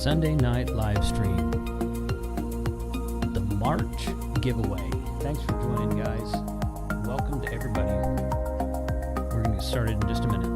Sunday night live stream. The March giveaway. Thanks for joining, guys. Welcome to everybody. We're going to get started in just a minute.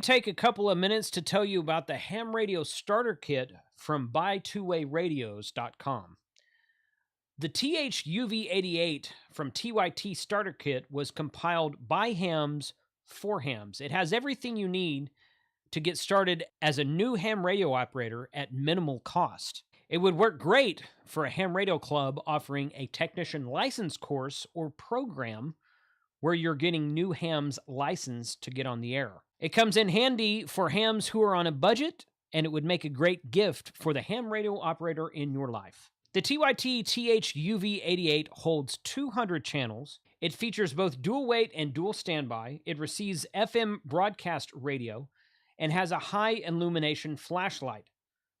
Take a couple of minutes to tell you about the ham radio starter kit from buytwowayradios.com. The THUV88 from TYT starter kit was compiled by hams for hams. It has everything you need to get started as a new ham radio operator at minimal cost. It would work great for a ham radio club offering a technician license course or program where you're getting new hams licensed to get on the air. It comes in handy for hams who are on a budget, and it would make a great gift for the ham radio operator in your life. The TYT THUV88 holds 200 channels. It features both dual weight and dual standby. It receives FM broadcast radio and has a high illumination flashlight.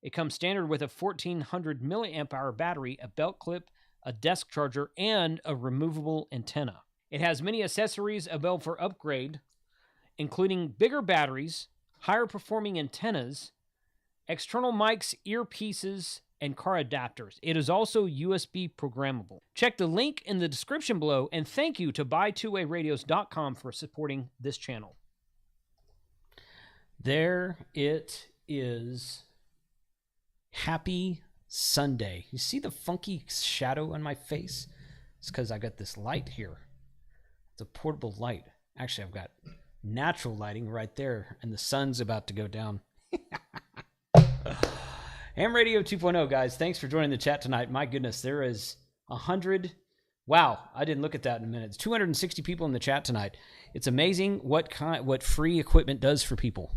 It comes standard with a 1400 milliamp hour battery, a belt clip, a desk charger, and a removable antenna. It has many accessories available for upgrade, including bigger batteries, higher performing antennas, external mics, earpieces, and car adapters. It is also USB programmable. Check the link in the description below, and thank you to buytwowayradios.com for supporting this channel. There it is. Happy Sunday. You see the funky shadow on my face? It's because I got this light here. It's a portable light. Actually, I've got natural lighting right there, and the sun's about to go down. Ham Radio 2.0, guys. Thanks for joining the chat tonight. My goodness, there is 100. Wow, I didn't look at that in a minute. It's 260 people in the chat tonight. It's amazing what free equipment does for people.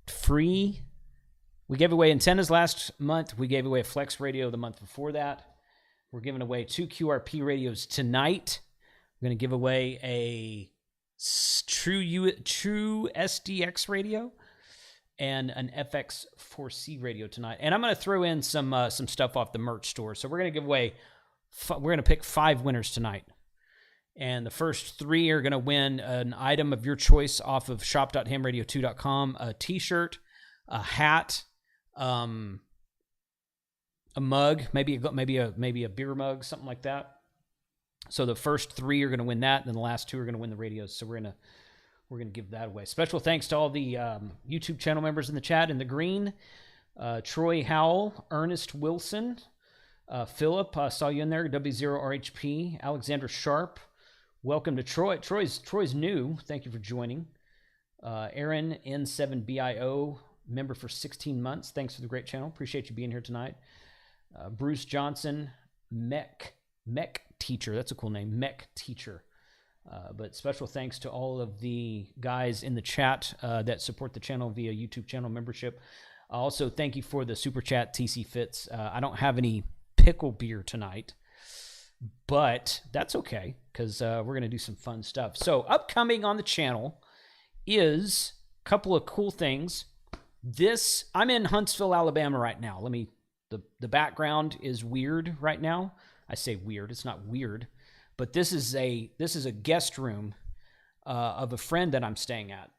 Free. We gave away antennas last month. We gave away a Flex radio the month before that. We're giving away 2 QRP radios tonight. We're going to give away a true SDX radio and an FX4C radio tonight. And I'm going to throw in some stuff off the merch store. So we're going to give away, we're going to pick 5 winners tonight. And the first 3 are going to win an item of your choice off of shop.hamradio2.com, a t-shirt, a hat, a mug, maybe a beer mug, something like that. So the first 3 are going to win that, and then the last 2 are going to win the radios. So we're gonna give that away. Special thanks to all the YouTube channel members in the chat in the green: Troy Howell, Ernest Wilson, Philip, saw you in there. W0RHP, Alexander Sharp. Welcome to Troy. Troy's new. Thank you for joining. Aaron N7BIO, member for 16 months. Thanks for the great channel. Appreciate you being here tonight. Bruce Johnson, Mech Teacher. That's a cool name, Mech Teacher. But special thanks to all of the guys in the chat that support the channel via YouTube channel membership. Also, thank you for the super chat, TC Fitz. I don't have any pickle beer tonight, but that's okay because we're going to do some fun stuff. So upcoming on the channel is a couple of cool things. I'm in Huntsville, Alabama right now. The background is weird right now. I say weird. It's not weird, but this is a guest room of a friend that I'm staying at,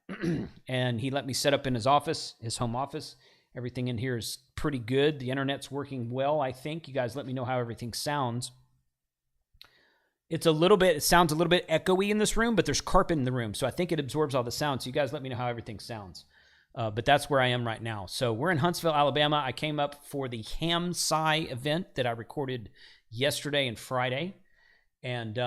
and he let me set up in his office, his home office. Everything in here is pretty good. The internet's working well, I think. You guys let me know how everything sounds. It sounds a little bit echoey in this room, but there's carpet in the room, so I think it absorbs all the sound. So you guys let me know how everything sounds. But that's where I am right now. So we're in Huntsville, Alabama. I came up for the Ham Sci event that I recorded yesterday and Friday, and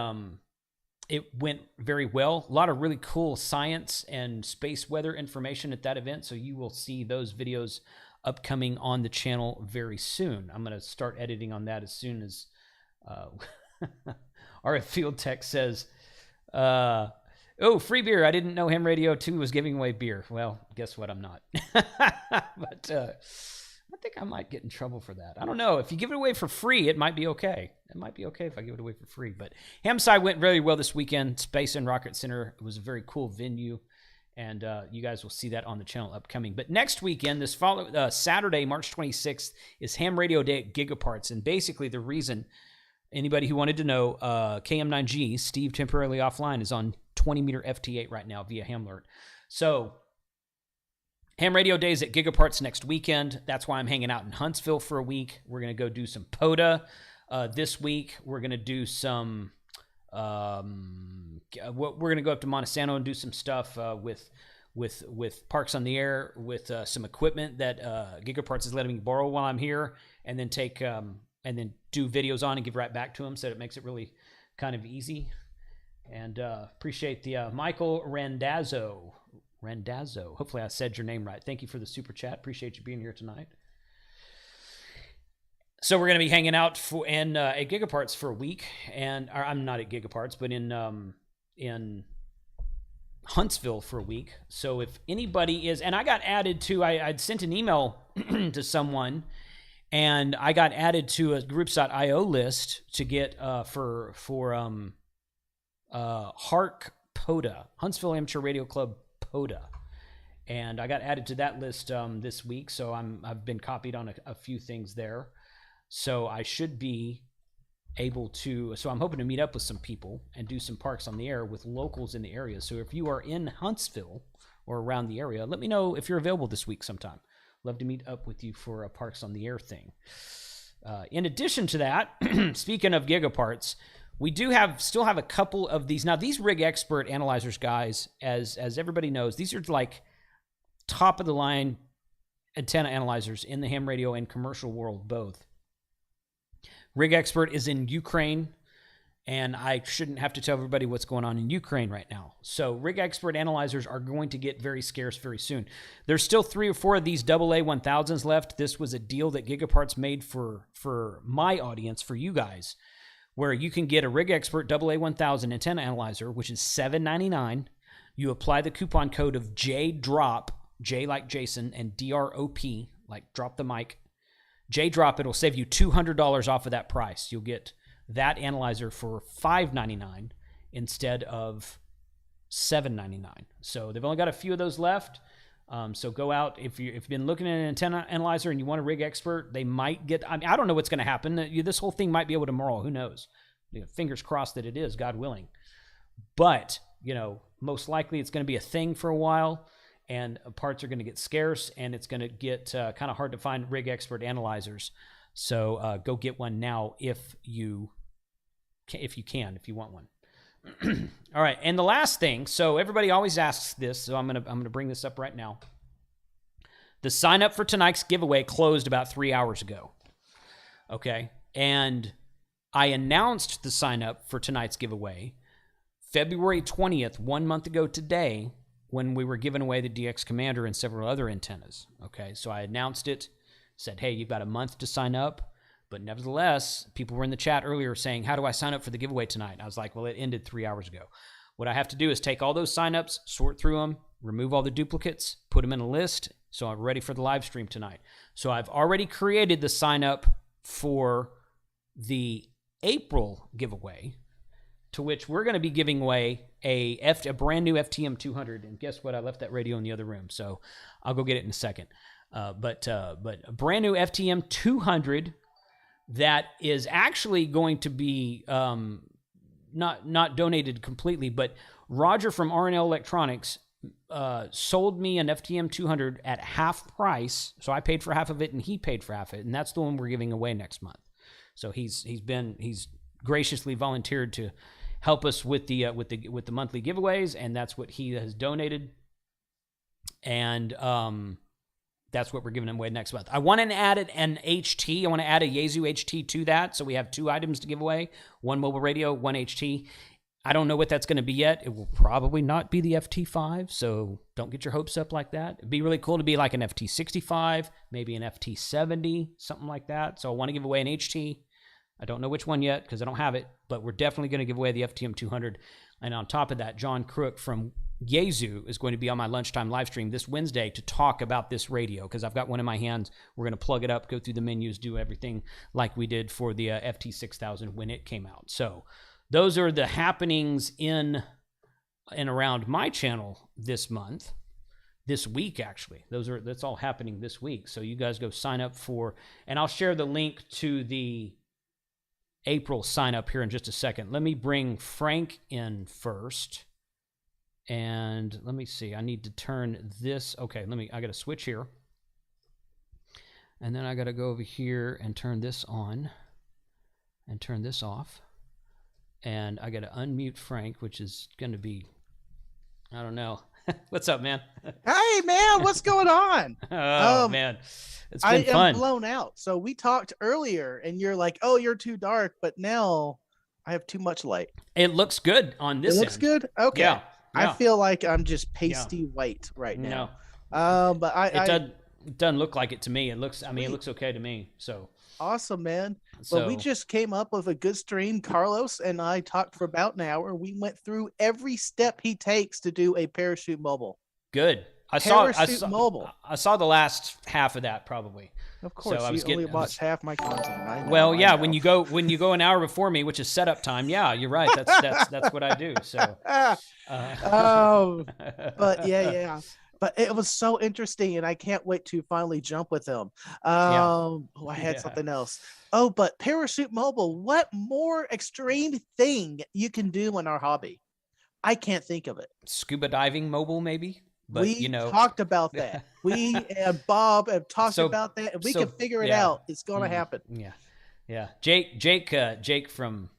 it went very well. A lot of really cool science and space weather information at that event, so you will see those videos upcoming on the channel very soon. I'm going to start editing on that as soon as RF Field Tech says Oh, free beer. I didn't know Ham Radio 2 was giving away beer. Well, guess what? I'm not. But I think I might get in trouble for that. I don't know. If you give it away for free, it might be okay. It might be okay if I give it away for free. But Hamside went very well this weekend. Space and Rocket Center. It was a very cool venue. And you guys will see that on the channel upcoming. But next weekend, this Saturday, March 26th, is Ham Radio Day at Gigaparts. And basically the reason, anybody who wanted to know, KM9G, Steve temporarily offline, is on 20-meter FT8 right now via Hamlert. So Ham Radio Days at Gigaparts next weekend. That's why I'm hanging out in Huntsville for a week. We're going to go do some POTA this week. We're going to do some... we're going to go up to Montesano and do some stuff with Parks on the Air, with some equipment that Gigaparts is letting me borrow while I'm here, and then take and then do videos on and give right back to them, so it makes it really kind of easy. And appreciate the Michael Randazzo. Hopefully I said your name right. Thank you for the super chat. Appreciate you being here tonight. So we're going to be hanging out at Gigaparts for a week, and I'm not at Gigaparts, but in Huntsville for a week. So if anybody is, and I got added to, I'd sent an email to someone, and I got added to a groups.io list to get for HARC POTA, Huntsville Amateur Radio Club POTA. And I got added to that list this week, so I've been copied on a few things there. So I should be able to, so I'm hoping to meet up with some people and do some Parks on the Air with locals in the area. So if you are in Huntsville or around the area, let me know if you're available this week sometime. Love to meet up with you for a Parks on the Air thing. In addition to that, speaking of Gigaparts, we do still have a couple of these. Now, these Rig Expert analyzers, guys, as everybody knows, these are like top of the line antenna analyzers in the ham radio and commercial world both. Rig Expert is in Ukraine, and I shouldn't have to tell everybody what's going on in Ukraine right now. So Rig Expert analyzers are going to get very scarce very soon. There's still 3 or 4 of these AA1000s left. This was a deal that Gigaparts made for my audience, for you guys, where you can get a Rig Expert AA1000 antenna analyzer, which is $7.99. You apply the coupon code of JDROP, J like Jason, and DROP, like drop the mic, JDROP. It'll save you $200 off of that price. You'll get that analyzer for $5.99 instead of $7.99. So they've only got a few of those left. So go out. If you've been looking at an antenna analyzer and you want a Rig Expert, they might get, I mean, I don't know what's going to happen. This whole thing might be able tomorrow. Who knows? Fingers crossed that it is, God willing. But, most likely it's going to be a thing for a while, and parts are going to get scarce, and it's going to get kind of hard to find Rig Expert analyzers. So go get one now if you want one. All right, and the last thing, so everybody always asks this, so I'm gonna bring this up right now. The sign up for tonight's giveaway closed about 3 hours ago. Okay, and I announced the sign up for tonight's giveaway February 20th, 1 month ago today, when we were giving away the DX Commander and several other antennas. Okay, so I announced it, said, hey, you've got a month to sign up. But nevertheless, people were in the chat earlier saying, how do I sign up for the giveaway tonight? I was like, well, it ended 3 hours ago. What I have to do is take all those signups, sort through them, remove all the duplicates, put them in a list, so I'm ready for the live stream tonight. So I've already created the sign up for the April giveaway, to which we're going to be giving away a brand new FTM 200. And guess what? I left that radio in the other room, so I'll go get it in a second. But a brand new FTM 200 that is actually going to be not donated completely, but Roger from RNL Electronics sold me an FTM 200 at half price, so I paid for half of it and he paid for half of it, and that's the one we're giving away next month. So he's graciously volunteered to help us with the monthly giveaways, and that's what he has donated, and that's what we're giving away next month. I want to add an HT. I want to add a Yaesu HT to that, so we have 2 items to give away: 1 mobile radio, 1 HT. I don't know what that's going to be yet. It will probably not be the FT5, so don't get your hopes up like that. It'd be really cool to be like an FT65, maybe an FT70, something like that. So I want to give away an HT. I don't know which one yet because I don't have it, but we're definitely going to give away the FTM 200. And on top of that, John Crook from Yaesu is going to be on my lunchtime live stream this Wednesday to talk about this radio because I've got one in my hands. We're going to plug it up, go through the menus, do everything like we did for the FT6000 when it came out. So those are the happenings in and around my channel this month. This week, actually. That's all happening this week. So you guys go sign up for, and I'll share the link to the April sign up here in just a second. Let me bring Frank in first. And let me see. I need to turn this. Okay, I got to switch here. And then I got to go over here and turn this on and turn this off. And I got to unmute Frank, which is going to be, I don't know. What's up, man? Hey, man, what's going on? Man, it's been fun. I am blown out. So we talked earlier, and you're like, "Oh, you're too dark," but now I have too much light. It looks good on this. It looks good. Okay. Yeah. I feel like I'm just pasty white right now. No. But it doesn't look like it to me. It looks. I mean, it looks okay to me. So awesome, man. So, but we just came up with a good stream. Carlos and I talked for about an hour. We went through every step he takes to do a parachute mobile. Good. I saw the last half of that probably. Of course, so you only watched half my content. Well, yeah, when you go an hour before me, which is setup time, yeah, you're right. That's what I do. So, but yeah. But it was so interesting, and I can't wait to finally jump with him. I had something else. Oh, but parachute mobile, what more extreme thing you can do in our hobby? I can't think of it. Scuba diving mobile, maybe? But, we talked about that. We and Bob have talked about that, and we can figure it out. It's going to happen. Yeah. Jake from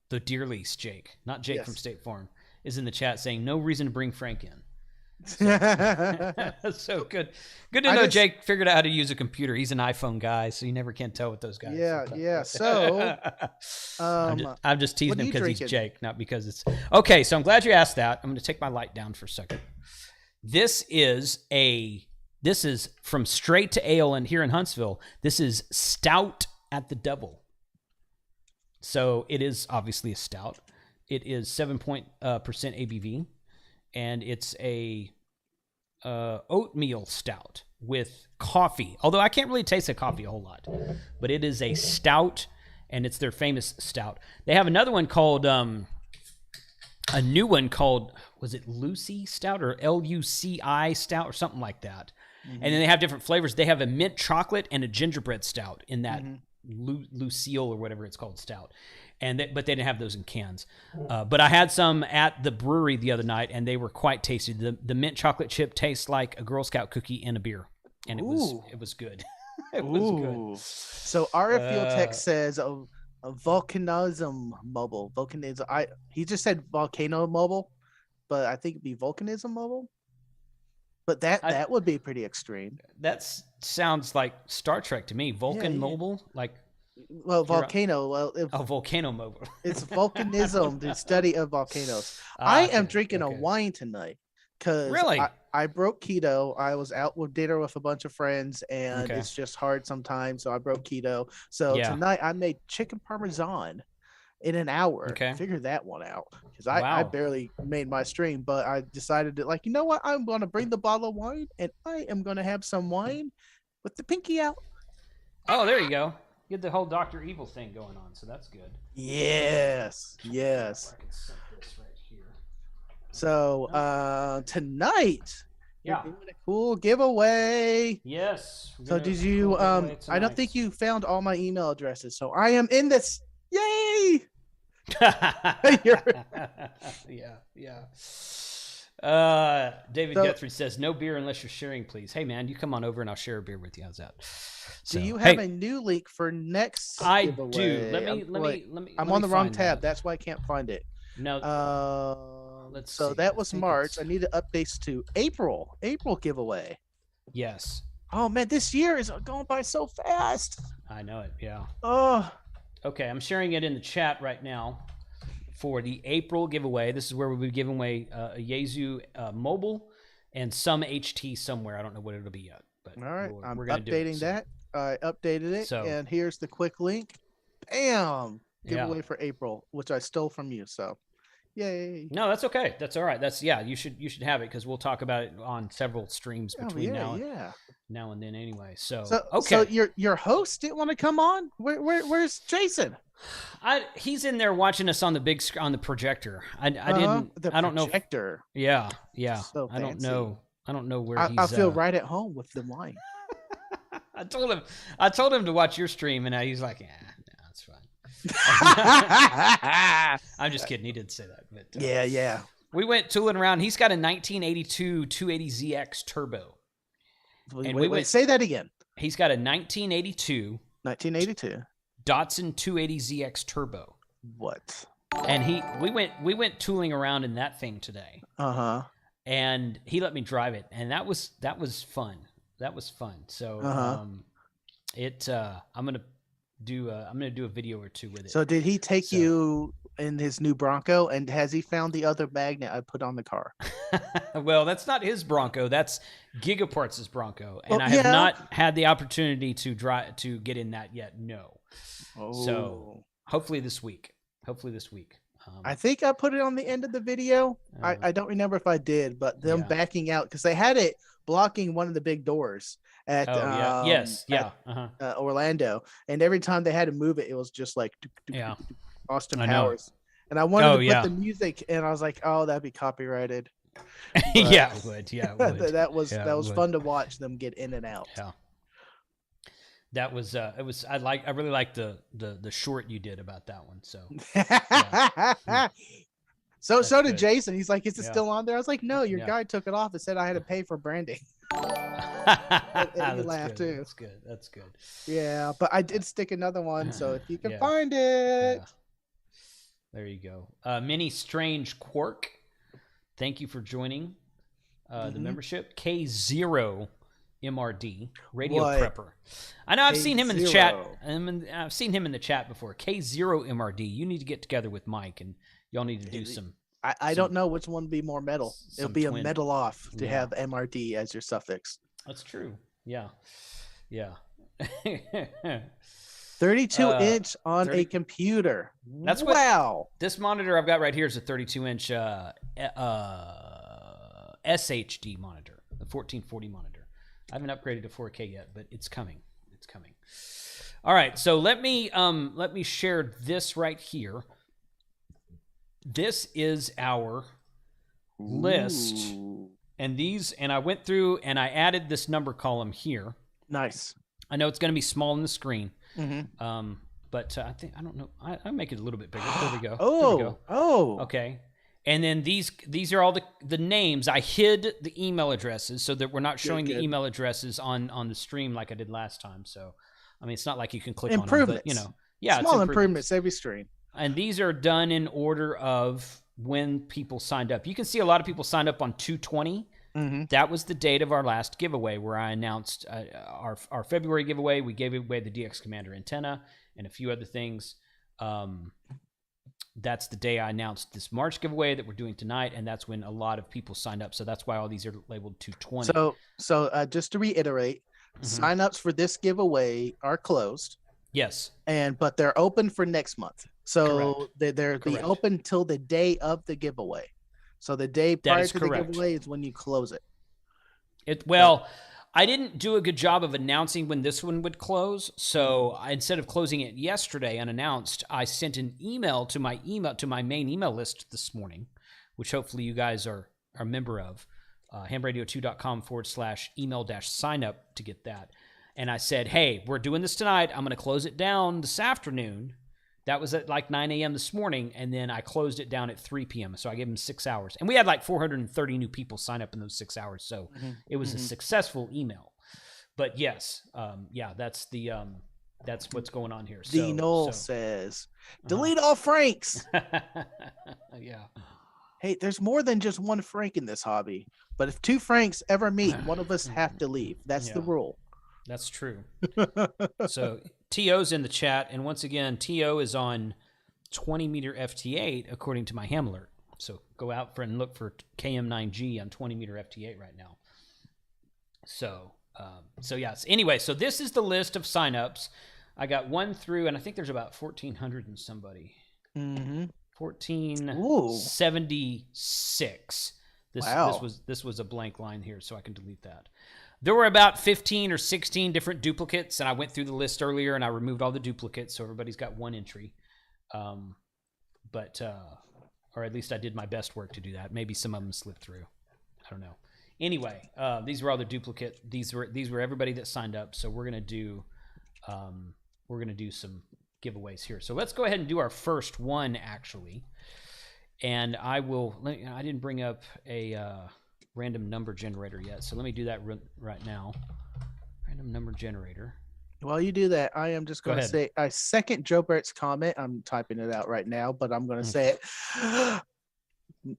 the Deer Lease, not Jake from State Farm, is in the chat saying no reason to bring Frank in. So good to know Jake figured out how to use a computer. He's an iPhone guy, so you never can tell with those guys. So I'm just teasing him because he's Jake, not because it's okay. So I'm glad you asked that. I'm going to take my light down for a second. This is from Straight to Ale, and here in Huntsville, this is Stout at the Devil. So it is obviously a stout. It is 7% ABV. And it's a oatmeal stout with coffee. Although I can't really taste the coffee a whole lot. But it is a stout, and it's their famous stout. They have another one called, a new one called, was it Lucy Stout or Luci Stout or something like that. Mm-hmm. And then they have different flavors. They have a mint chocolate and a gingerbread stout in that Lucille or whatever it's called stout. But they didn't have those in cans. But I had some at the brewery the other night, and they were quite tasty. The mint chocolate chip tastes like a Girl Scout cookie in a beer, and it was good. It was good. So RF Fuel Tech says a volcanism mobile. He just said volcano mobile, but I think it'd be volcanism mobile. But that would be pretty extreme. That sounds like Star Trek to me. Vulcan mobile, like. Well, volcano. Volcano mobile. It's volcanism, the study of volcanoes. I am drinking a wine tonight because I broke keto. I was out with dinner with a bunch of friends, and it's just hard sometimes. So I broke keto. So tonight I made chicken parmesan in an hour. Figure that one out because I barely made my stream, but I decided that, like, you know what? I'm going to bring the bottle of wine, and I am going to have some wine with the pinky out. Oh, there you go. You get the whole Dr. Evil thing going on, so that's good. Yes. I can set this right here. So tonight, you're doing a cool giveaway. Yes. So did you? I don't think you found all my email addresses. So I am in this. Yay! David Guthrie says no beer unless you're sharing, please. Hey man, you come on over and I'll share a beer with you. How's that? So, do you have a new link for next giveaway? Do. Let me. I'm on the wrong tab. That's why I can't find it. No. Let's see. That was March. I need to updates to April. April giveaway. Yes. Oh man, this year is going by so fast. I know it. Yeah. Oh. Okay, I'm sharing it in the chat right now for the April giveaway. This is where we'll be giving away a Yaesu mobile and some HT somewhere. I don't know what it'll be yet. But all right, I'm updating that. I updated it, and here's the quick link. Bam! Giveaway for April, which I stole from you. So, yay! No, that's okay. That's all right. That's you should have it because we'll talk about it on several streams between now and then anyway. So okay. So your host didn't want to come on. Where's Jason? He's in there watching us on the big on the projector. I don't know. Projector. Yeah. So I don't know where he's. I feel right at home with the wine. I told him to watch your stream, and he's like, "Yeah, no, it's fine." I'm just kidding. He didn't say that. But, yeah. We went tooling around. He's got a 1982 280ZX turbo. Wait, say that again. He's got a 1982 Datsun 280ZX turbo. What? And we went tooling around in that thing today. And he let me drive it, and that was fun. That was fun. So I'm gonna do a video or two with it. So did he take you in his new Bronco, and has he found the other magnet I put on the car? Well, that's not his Bronco. That's Gigaparts' Bronco, and I have not had the opportunity to get in that yet. No. So hopefully this week. I think I put it on the end of the video. I don't remember if I did, but them backing out because they had it blocking one of the big doors at Orlando, and every time they had to move it, it was just like Austin Powers. And I wanted to put the music, and I was like, "Oh, that'd be copyrighted." Yeah, it would. that was fun to watch them get in and out. Yeah. That was it was I really liked the short you did about that one. So so did Jason. He's like, "Is it still on there?" I was like, "No, your guy took it off and said I had to pay for branding." And he laughed too. That's good. Yeah, but I did stick another one, so if you can find it. There you go. Mini Strange Quark, thank you for joining the membership. K0 MRD Radio Prepper. I know I've seen him in the chat. I've seen him in the chat before. K0 MRD. You need to get together with Mike, and y'all need to do some. I don't know which one would be more metal. It'll be a metal off to have MRD as your suffix. That's true. Yeah. 32-inch on a computer. That's this monitor I've got right here is a 32-inch SHD monitor, the 1440 monitor. I haven't upgraded to 4K yet, but it's coming. All right, so let me share this right here. This is our list, and I went through and I added this number column here. Nice. I know it's going to be small on the screen, but I don't know. I'll make it a little bit bigger. There we go. Oh. Okay. And then these are all the names. I hid the email addresses so that we're not showing the email addresses on the stream like I did last time. So, I mean, it's not like you can click on them, but, small improvements every stream. And these are done in order of when people signed up. You can see a lot of people signed up on 2/20. That was the date of our last giveaway where I announced our February giveaway. We gave away the DX Commander antenna and a few other things. That's the day I announced this March giveaway that we're doing tonight, and that's when a lot of people signed up. So that's why all these are labeled 2/20. So just to reiterate, signups for this giveaway are closed. Yes. But they're open for next month. So they're open till the day of the giveaway. So the day prior to the giveaway is when you close it. I didn't do a good job of announcing when this one would close. So instead of closing it yesterday unannounced, I sent an email to my main email list this morning, which hopefully you guys are a member of, hamradio2.com/email-signup to get that. And I said, hey, we're doing this tonight. I'm going to close it down this afternoon. That was at like 9 a.m. this morning, and then I closed it down at 3 p.m. So I gave them 6 hours. And we had like 430 new people sign up in those 6 hours. So it was a successful email. But yes, that's that's what's going on here. D. Knoll says, delete all Franks. Yeah. Hey, there's more than just one Frank in this hobby. But if two Franks ever meet, one of us have to leave. That's the rule. That's true. So TO's in the chat, and once again, TO is on 20 meter FT8 according to my ham alert. So go out and look for KM9G on 20 meter FT8 right now. So yes. Anyway, so this is the list of signups. I got 1 through, and I think there's about 1,400 and somebody. 1476. This was a blank line here, so I can delete that. There were about 15 or 16 different duplicates, and I went through the list earlier, and I removed all the duplicates, so everybody's got 1 entry. Or at least I did my best work to do that. Maybe some of them slipped through. I don't know. Anyway, these were all the duplicate. These were everybody that signed up. So we're gonna do some giveaways here. So let's go ahead and do our first one actually. And I didn't bring up a random number generator yet, so let me do that right now. Random number generator. While you do that, I am just going to say I second Joe Brett's comment. I'm typing it out right now, but I'm going to say it.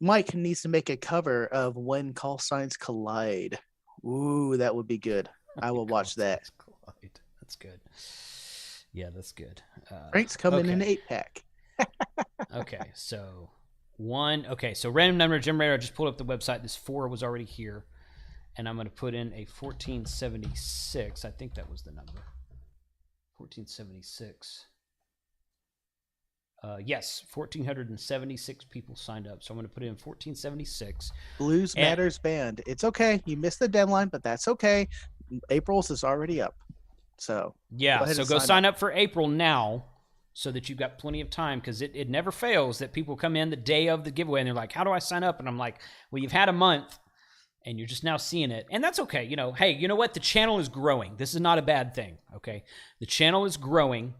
Mike needs to make a cover of When Call Signs Collide. Ooh, that would be good. I will watch that. Collide. That's good. Yeah, that's good. Frank's coming in an 8-pack. Okay, so random number generator. I just pulled up the website. This 4 was already here. And I'm going to put in a 1476. I think that was the number. 1476. Yes, 1,476 people signed up. So I'm going to put in 1476. Blues Matters Band. It's okay. You missed the deadline, but that's okay. April's is already up. So go sign up for April now so that you've got plenty of time, because it never fails that people come in the day of the giveaway and they're like, how do I sign up? And I'm like, well, you've had a month and you're just now seeing it. And that's okay. Hey, you know what? The channel is growing. This is not a bad thing, okay? The channel is growing.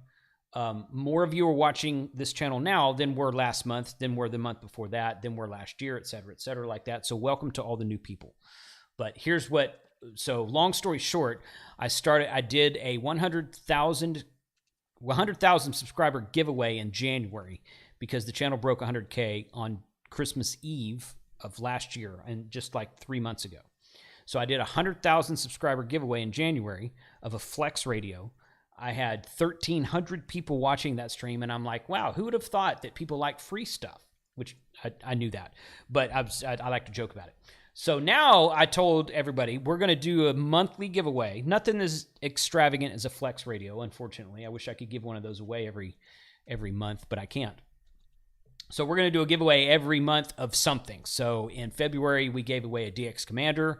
More of you are watching this channel now than were last month, than were the month before that, than were last year, et cetera, like that. So welcome to all the new people. But here's so long story short, I did a 100,000 subscriber giveaway in January because the channel broke 100K on Christmas Eve of last year, and just like 3 months ago. So I did a 100,000 subscriber giveaway in January of a Flex radio. I had 1,300 people watching that stream, and I'm like, wow, who would have thought that people like free stuff? Which I knew that, but I like to joke about it. So now I told everybody we're going to do a monthly giveaway. Nothing as extravagant as a Flex radio, unfortunately. I wish I could give one of those away every month, but I can't. So we're going to do a giveaway every month of something. So in February, we gave away a DX Commander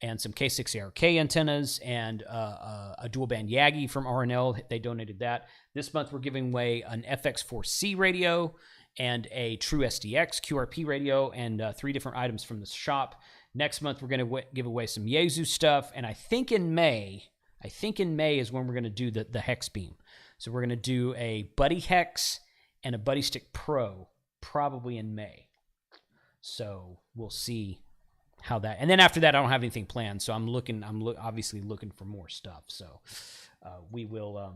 and some K6ARK antennas and a dual band Yagi from RNL. They donated that. This month, we're giving away an FX4C radio and a True SDX QRP radio and 3 different items from the shop. Next month, we're going to give away some Yaesu stuff. And I think in May is when we're going to do the Hex Beam. So we're going to do a Buddy Hex and a Buddy Stick Pro probably in May. So we'll see how that, and then after that, I don't have anything planned. So I'm obviously looking for more stuff. So we will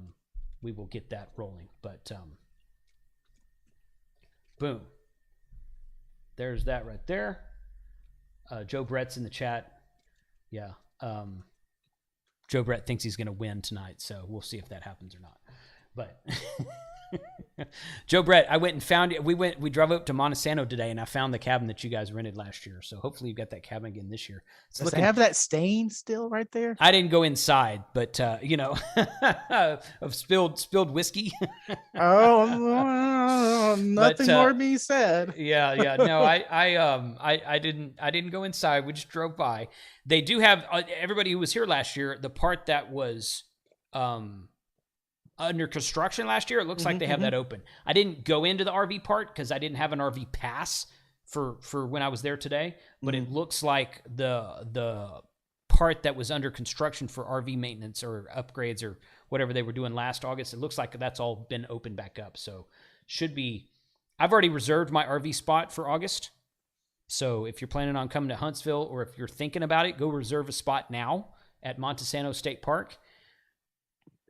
get that rolling. But boom, there's that right there. Joe Brett's in the chat. Yeah, Joe Brett thinks he's going to win tonight. So we'll see if that happens or not. But Joe Brett, I went and found it. We drove up to Montesano today, and I found the cabin that you guys rented last year. So hopefully you've got that cabin again this year. Does it have that stain still right there? I didn't go inside, but of spilled whiskey. Nothing more to be said. Yeah. No, I didn't go inside. We just drove by. They do have everybody who was here last year. The part that was under construction last year, it looks like they have that open. I didn't go into the RV part because I didn't have an RV pass for when I was there today, but it looks like the part that was under construction for RV maintenance or upgrades or whatever they were doing last August, it looks like that's all been opened back up. So should be, I've already reserved my RV spot for August. So if you're planning on coming to Huntsville, or if you're thinking about it, go reserve a spot now at Montesano State Park.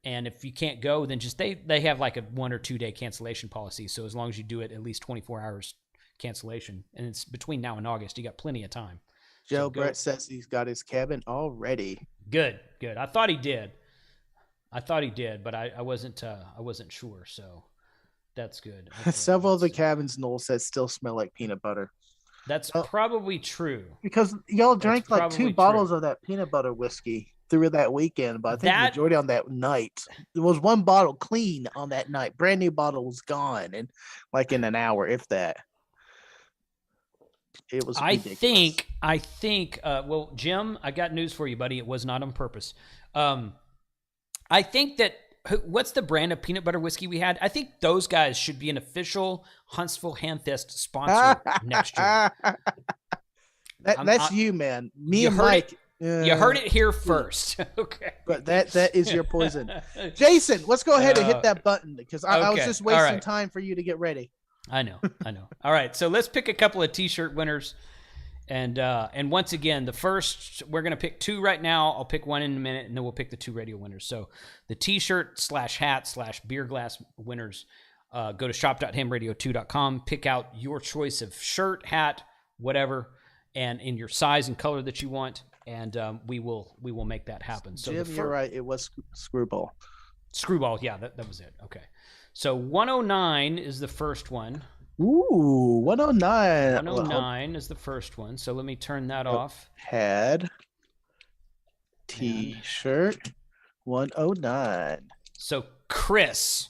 And if you can't go, then just they have like a 1 or 2 day cancellation policy. So as long as you do it at least 24 hours cancellation, and it's between now and August, you got plenty of time. Joe Brett says he's got his cabin already. Good. I thought he did, but I wasn't sure. So that's good. Several of the cabins, Noel says, still smell like peanut butter. That's probably true. Because y'all drank like 2 bottles of that peanut butter whiskey through that weekend, but I think the majority on that night. There was one bottle clean on that night. Brand new bottle was gone, and like in an hour, if that. It was ridiculous. I think. Well, Jim, I got news for you, buddy. It was not on purpose. I think that. What's the brand of peanut butter whiskey we had? I think those guys should be an official Huntsville Hamfest sponsor next year. That's you, man. Me and Mike. You heard it here first. Okay. But that is your poison. Jason, let's go ahead and hit that button because I was just wasting time for you to get ready. I know. All right, so let's pick a couple of T-shirt winners. And once again, the first, we're going to pick 2 right now. I'll pick 1 in a minute, and then we'll pick the 2 radio winners. So the T-shirt / beer glass winners, go to shop.hamradio2.com, pick out your choice of shirt, hat, whatever, and in your size and color that you want, and we will make that happen. So Jim, you're right. It was Screwball. Screwball, yeah, that was it. Okay. So 109 is the first one. Ooh, 109. 109 is the first one. So let me turn that off. Had T-shirt 109. So Chris.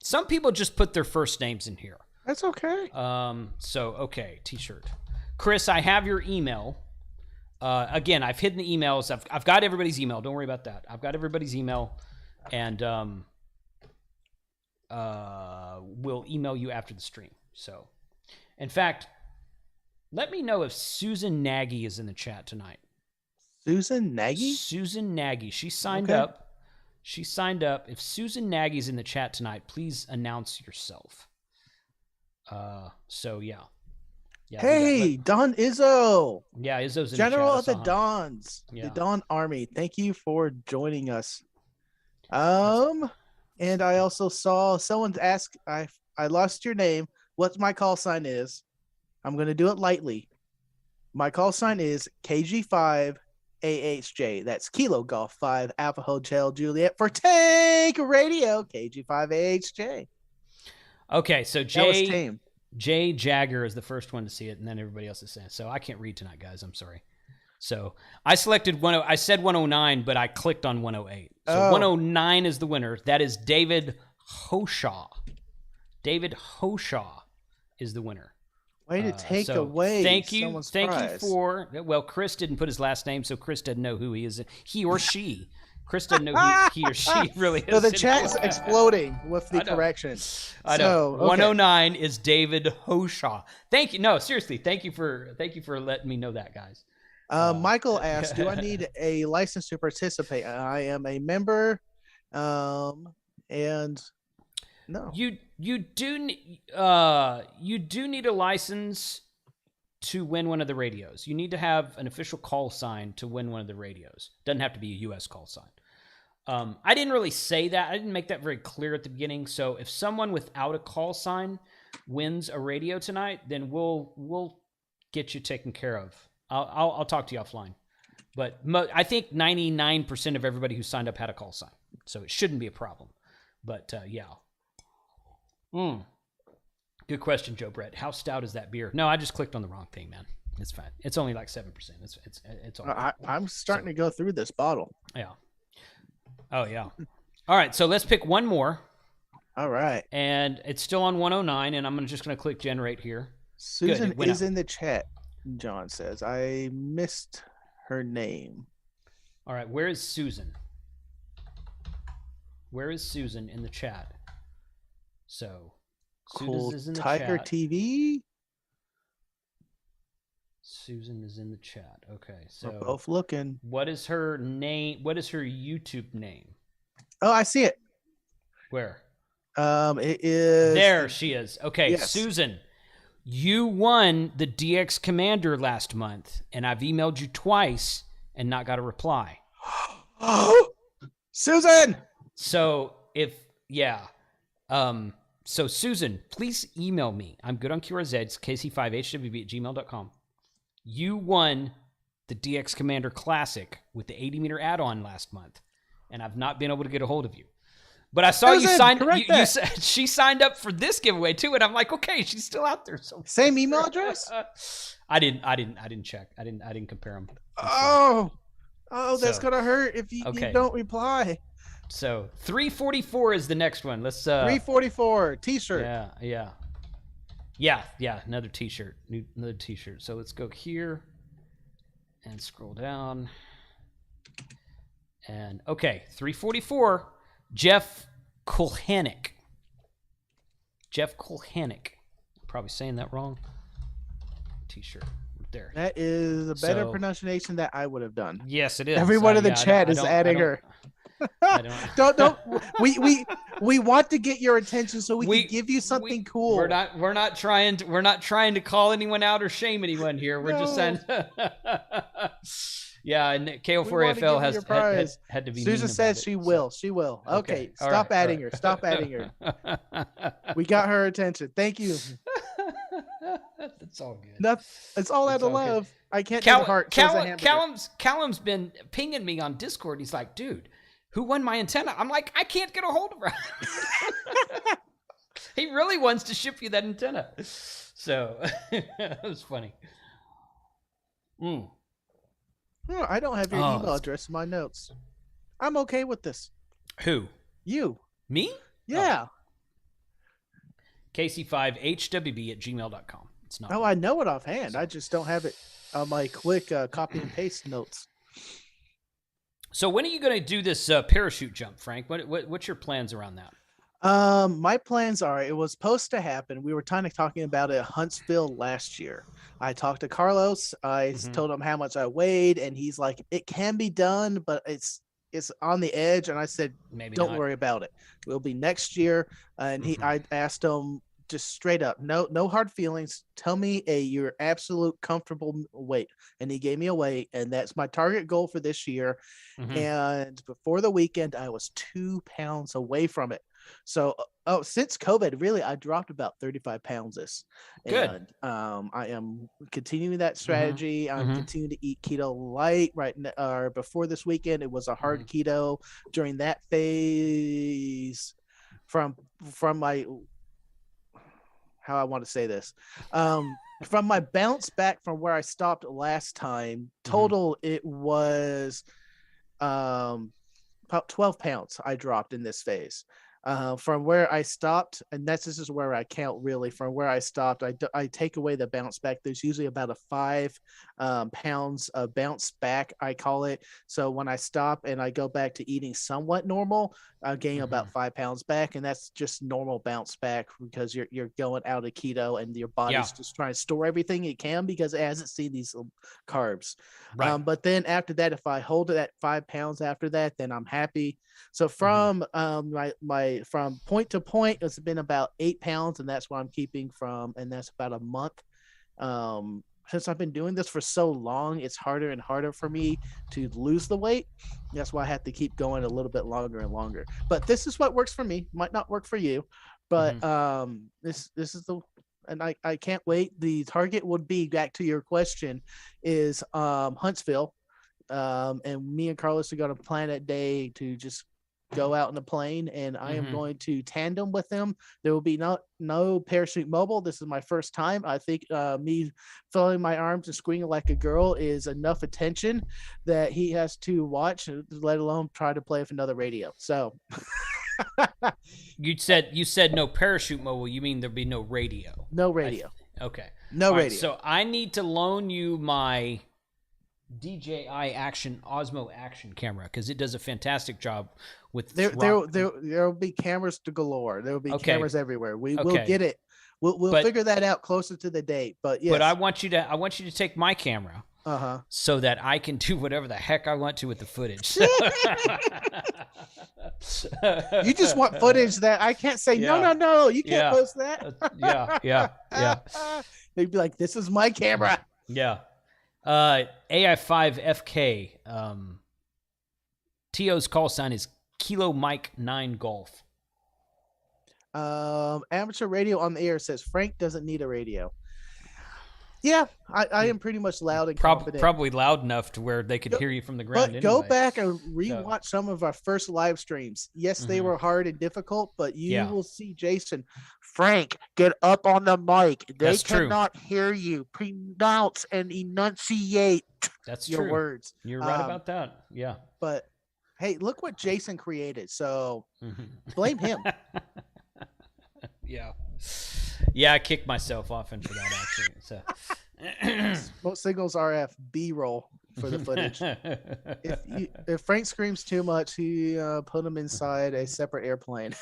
Some people just put their first names in here. That's okay. Okay, T-shirt. Chris, I have your email. Again, I've hidden the emails. I've got everybody's email. Don't worry about that. I've got everybody's email, and we'll email you after the stream. So, in fact, let me know if Susan Nagy is in the chat tonight. Susan Nagy? Susan Nagy. She signed up. She signed up. If Susan Nagy's in the chat tonight, please announce yourself. So yeah. Hey, Don Izzo. Yeah, Izzo's in General the chat. of the Dons. Yeah. The Don Army. Thank you for joining us. And I also saw someone ask, I lost your name, what my call sign is. I'm going to do it lightly. My call sign is KG5AHJ. That's Kilo Golf 5 Alpha Hotel Juliet for Tank Radio, KG5AHJ. Okay, so Jay Jagger is the first one to see it, and then everybody else is saying. So I can't read tonight, guys. I'm sorry. So I selected I said 109, but I clicked on 108. So 109 is the winner. That is David Hoshaw. David Hoshaw is the winner. Way to take away. Thank you for. Well, Chris didn't put his last name, so Chris doesn't know who he is. He or she. Chris doesn't know who he or she really is. So the chat's exploding with the corrections. I know. 109 is David Hoshaw. Thank you. No, seriously. Thank you for letting me know that, guys. Michael asked, do I need a license to participate? I am a member. And no. You do need a license to win one of the radios. You need to have an official call sign to win one of the radios. Doesn't have to be a U.S. call sign. I didn't really say that. I didn't make that very clear at the beginning. So if someone without a call sign wins a radio tonight, then we'll get you taken care of. I'll talk to you offline. But I think 99% of everybody who signed up had a call sign, so it shouldn't be a problem. But yeah. Good question, Joe Brett. How stout is that beer? No, I just clicked on the wrong thing, man. It's fine. It's only like 7%. It's all right. I'm starting to go through this bottle. Yeah. Oh yeah. All right, so let's pick one more. All right. And it's still on 109, and I'm just going to click generate here. Susan is in the chat, John says. I missed her name. All right, where is Susan? Where is Susan in the chat? So, Cool Susan is in the Tiger chat. TV. Susan is in the chat. Okay, so we're both looking. What is her name? What is her YouTube name? Oh, I see it. Where? It is. There she is. Okay, yes. Susan, you won the DX Commander last month, and I've emailed you twice and not got a reply. Susan. So so Susan, please email me. I'm good on QRZ. It's kc5hwb@gmail.com. You won the DX Commander Classic with the 80-meter add-on last month, and I've not been able to get a hold of you. But I saw you signed. You said she signed up for this giveaway too, and I'm like, okay, she's still out there. So same email address. I didn't check. I didn't compare them. Oh, Oh, that's gonna hurt if you don't reply. So 344 is the next one. Let's 344 t-shirt. Yeah. Another t-shirt. Another t-shirt. So let's go here and scroll down. And okay, 344. Jeff Kulhanik. Probably saying that wrong. T-shirt right there. That is a better pronunciation that I would have done. Yes, it is. Everyone in the chat is adding her. don't we want to get your attention so we can give you something cool. We're not trying to call anyone out or shame anyone here. We're just saying yeah, and KO4AFL had to be. Susan says she will. Okay, stop adding her. We got her attention. Thank you. That's all good. It's all out of love. I can't do the heart. Callum's been pinging me on Discord. He's like, dude, who won my antenna? I'm like, I can't get a hold of her. He really wants to ship you that antenna. So it was funny. Oh, I don't have your email address in my notes. I'm okay with this. Who? You. Me? Yeah. KC5HWB@gmail.com. It's not. Oh, I know it offhand. I just don't have it on my quick copy and paste notes. So when are you going to do this parachute jump, Frank? What's your plans around that? My plans are, it was supposed to happen. We were kind of talking about it at Huntsville last year. I talked to Carlos. I told him how much I weighed, and he's like, it can be done, but it's on the edge. And I said, maybe don't worry about it. It'll be next year. And I asked him just straight up, no hard feelings. Tell me your absolute comfortable weight. And he gave me a weight, and that's my target goal for this year. And before the weekend, I was 2 pounds away from it. So, since COVID, really, I dropped about 35 pounds. Good. And I am continuing that strategy. I'm continuing to eat keto light before this weekend. It was a hard keto during that phase from my, how I want to say this, from my bounce back from where I stopped last time. Total, it was about 12 pounds I dropped in this phase. From where I stopped, and this is where I count really. From where I stopped, I take away the bounce back. There's usually about a 5 pounds of bounce back, I call it. So when I stop and I go back to eating somewhat normal, I gain about 5 pounds back, and that's just normal bounce back because you're going out of keto and your body's just trying to store everything it can because it hasn't seen these carbs. Right. But then after that, if I hold it at 5 pounds after that, then I'm happy. So from from point to point, it's been about 8 pounds, and that's what I'm keeping from, and that's about a month. Since I've been doing this for so long, it's harder and harder for me to lose the weight. That's why I have to keep going a little bit longer and longer. But this is what works for me. Might not work for you, but this is the, and I can't wait. The target would be, back to your question, is Huntsville. And me and Carlos are going to plan that day to just go out in the plane, and I am going to tandem with him. There will be no parachute mobile. This is my first time. I think me throwing my arms and screaming like a girl is enough attention that he has to watch, let alone try to play with another radio. So you said no parachute mobile. You mean there'd be no radio? No radio. Okay. No radio. Right, so I need to loan you my DJI Osmo Action camera because it does a fantastic job with there will be cameras to galore. There will be cameras everywhere. We'll get it. We'll figure that out closer to the date. But yes. But I want you to take my camera so that I can do whatever the heck I want to with the footage. You just want footage that I can't say no. You can't post that. Yeah. They'd be like, "This is my camera." Yeah. AI5FK. TO's call sign is Kilo Mike 9 Golf. Amateur radio on the air says Frank doesn't need a radio. Yeah, I am pretty much loud and confident. Probably loud enough to where they could hear you from the ground. But go back and rewatch some of our first live streams. Yes, they were hard and difficult, but you will see Jason. Frank, get up on the mic. They cannot hear you. Pronounce and enunciate your words. You're right about that. Yeah. But hey, look what Jason created. So blame him. Yeah. Yeah, I kicked myself often for that, actually. So, Smoke Signals RF B-roll for the footage. If Frank screams too much, he put him inside a separate airplane.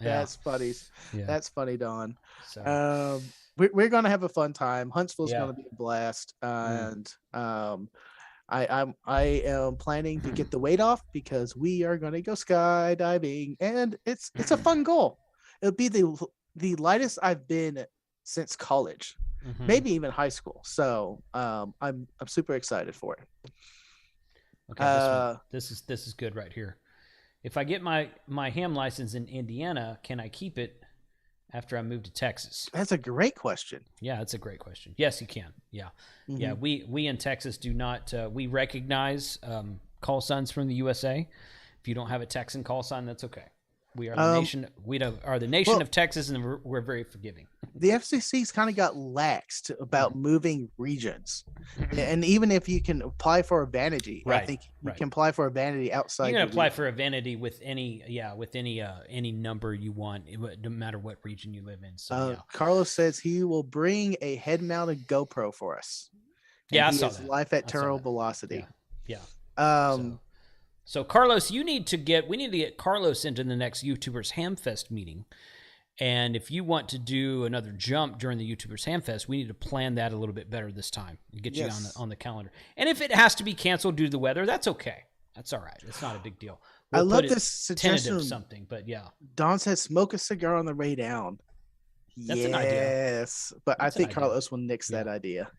That's funny. Yeah. That's funny, Don. So. We're gonna have a fun time. Huntsville's gonna be a blast, and I am planning to get the weight off because we are gonna go skydiving, and it's a fun goal. It'll be the lightest I've been since college, maybe even high school. So I'm super excited for it. Okay, this is good right here. If I get my ham license in Indiana, can I keep it after I move to Texas? That's a great question. Yeah, that's a great question. Yes, you can. Yeah, yeah. We in Texas do not. We recognize call signs from the USA. If you don't have a Texan call sign, that's okay. We are the nation. We are the nation of Texas, and we're very forgiving. The FCC's kind of got laxed about moving regions, and even if you can apply for a vanity, I think you can apply for a vanity outside. You can apply for a vanity with any number you want, no matter what region you live in. So Carlos says he will bring a head-mounted GoPro for us. Yeah, I saw that. Life at terminal velocity. Yeah. So Carlos, we need to get Carlos into the next YouTubers Hamfest meeting. And if you want to do another jump during the YouTubers Hamfest, we need to plan that a little bit better this time and get you on the calendar. And if it has to be canceled due to the weather, that's okay. That's all right. It's not a big deal. I love this suggestion. Something, but yeah. Don says smoke a cigar on the way down. That's an idea. Yes, but I think Carlos will nix that idea.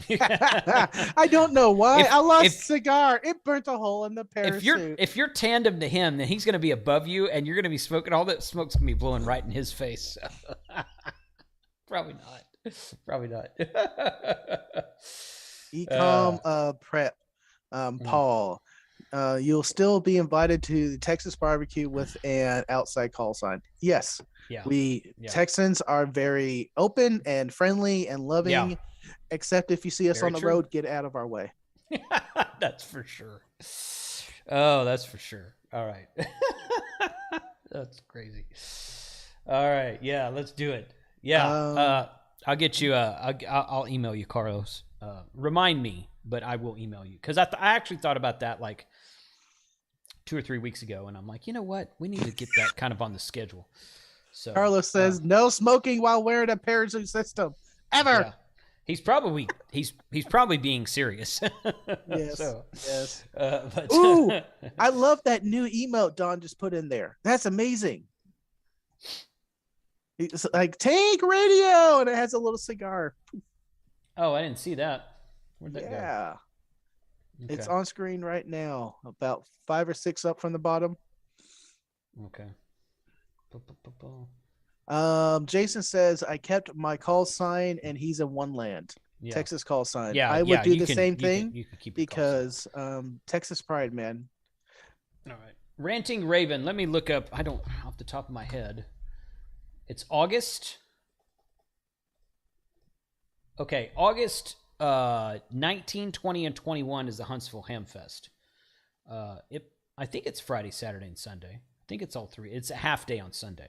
I don't know why. I lost cigar. It burnt a hole in the parachute. If you're tandem to him, then he's going to be above you, and you're going to be smoking. All that smoke's going to be blowing right in his face. Probably not. Ecom prep. Paul, you'll still be invited to the Texas barbecue with an outside call sign. Yes. Yeah. Texans are very open and friendly and loving. Yeah. Except if you see us on the road, get out of our way. That's for sure. Oh, that's for sure. All right. That's crazy. All right. Yeah, let's do it. Yeah. I'll get you. I'll email you, Carlos. Remind me, but I will email you. Because I actually thought about that like 2 or 3 weeks ago. And I'm like, you know what? We need to get that kind of on the schedule. So Carlos says, no smoking while wearing a parachute system. Ever. Yeah. He's probably being serious. Yes. Yes. Ooh, I love that new emote Don just put in there. That's amazing. It's like Tank Radio, and it has a little cigar. Oh, I didn't see that. Where'd that go? Okay. It's on screen right now. About 5 or 6 up from the bottom. Okay. Jason says I kept my call sign and he's in one land. Texas call sign. Yeah, I would do the same thing you can keep because Texas pride, man. All right. Ranting Raven, let me look up. I don't off the top of my head. It's August. Okay, August 19, 20, and 21 is the Huntsville Hamfest. I think it's Friday, Saturday, and Sunday. I think it's all 3. It's a half day on Sunday.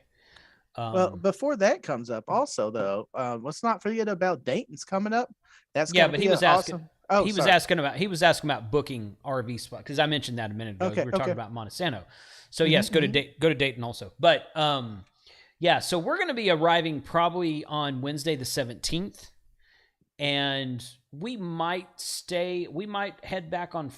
Well, before that comes up, also though, let's not forget about Dayton's coming up. That's but he was asking. Awesome... he was asking about booking RV spot because I mentioned that a minute ago. Okay, we were talking about Montesano. So yes, go to Dayton also. But so we're going to be arriving probably on Wednesday the 17th, and we might head back on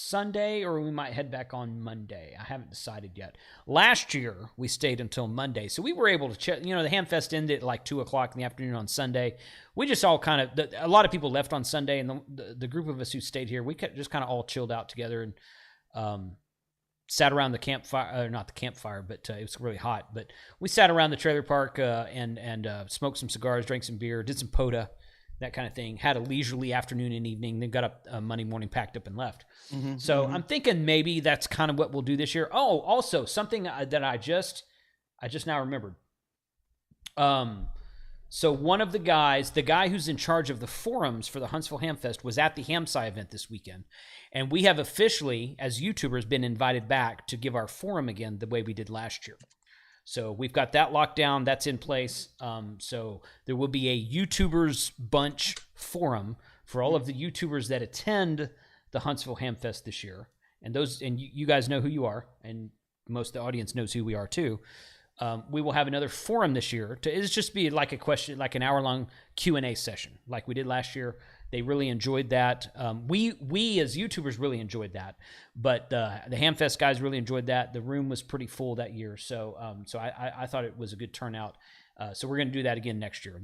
Sunday, or we might head back on Monday. I haven't decided yet. Last year, we stayed until Monday, so we were able to check. The Hamfest ended at like 2:00 in the afternoon on Sunday. We just all a lot of people left on Sunday, and the group of us who stayed here, we just kind of all chilled out together and sat around the campfire. Not the campfire, but it was really hot. But we sat around the trailer park and smoked some cigars, drank some beer, did some POTA, that kind of thing. Had a leisurely afternoon and evening, then got up Monday morning, packed up and left. Mm-hmm, so I'm thinking maybe that's kind of what we'll do this year. Oh, also something that I just now remembered. So one of the guy who's in charge of the forums for the Huntsville Hamfest was at the Hamsci event this weekend. And we have officially, as YouTubers, been invited back to give our forum again the way we did last year. So we've got that locked down. That's in place. So there will be a YouTubers bunch forum for all of the YouTubers that attend the Huntsville Hamfest this year. And you guys know who you are, and most of the audience knows who we are too. We will have another forum this year. It's just be like a question, like an hour-long Q&A session, like we did last year. They really enjoyed that. We as YouTubers really enjoyed that, but the Hamfest guys really enjoyed that. The room was pretty full that year, so I thought it was a good turnout. So we're going to do that again next year.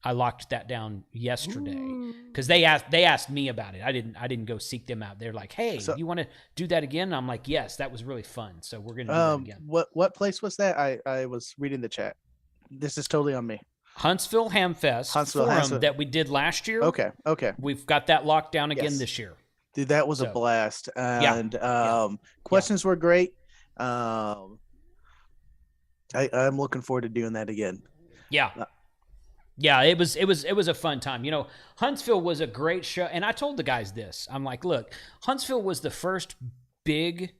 I locked that down yesterday because they asked me about it. I didn't go seek them out. They're like, "Hey, you want to do that again?" I'm like, "Yes, that was really fun." So we're going to do that again. What place was that? I was reading the chat. This is totally on me. Huntsville Hamfest forum that we did last year. Okay. We've got that locked down again this year. Dude, that was a blast. And questions were great. I'm looking forward to doing that again. Yeah. Yeah, it was a fun time. You know, Huntsville was a great show, and I told the guys this. I'm like, look, Huntsville was the first big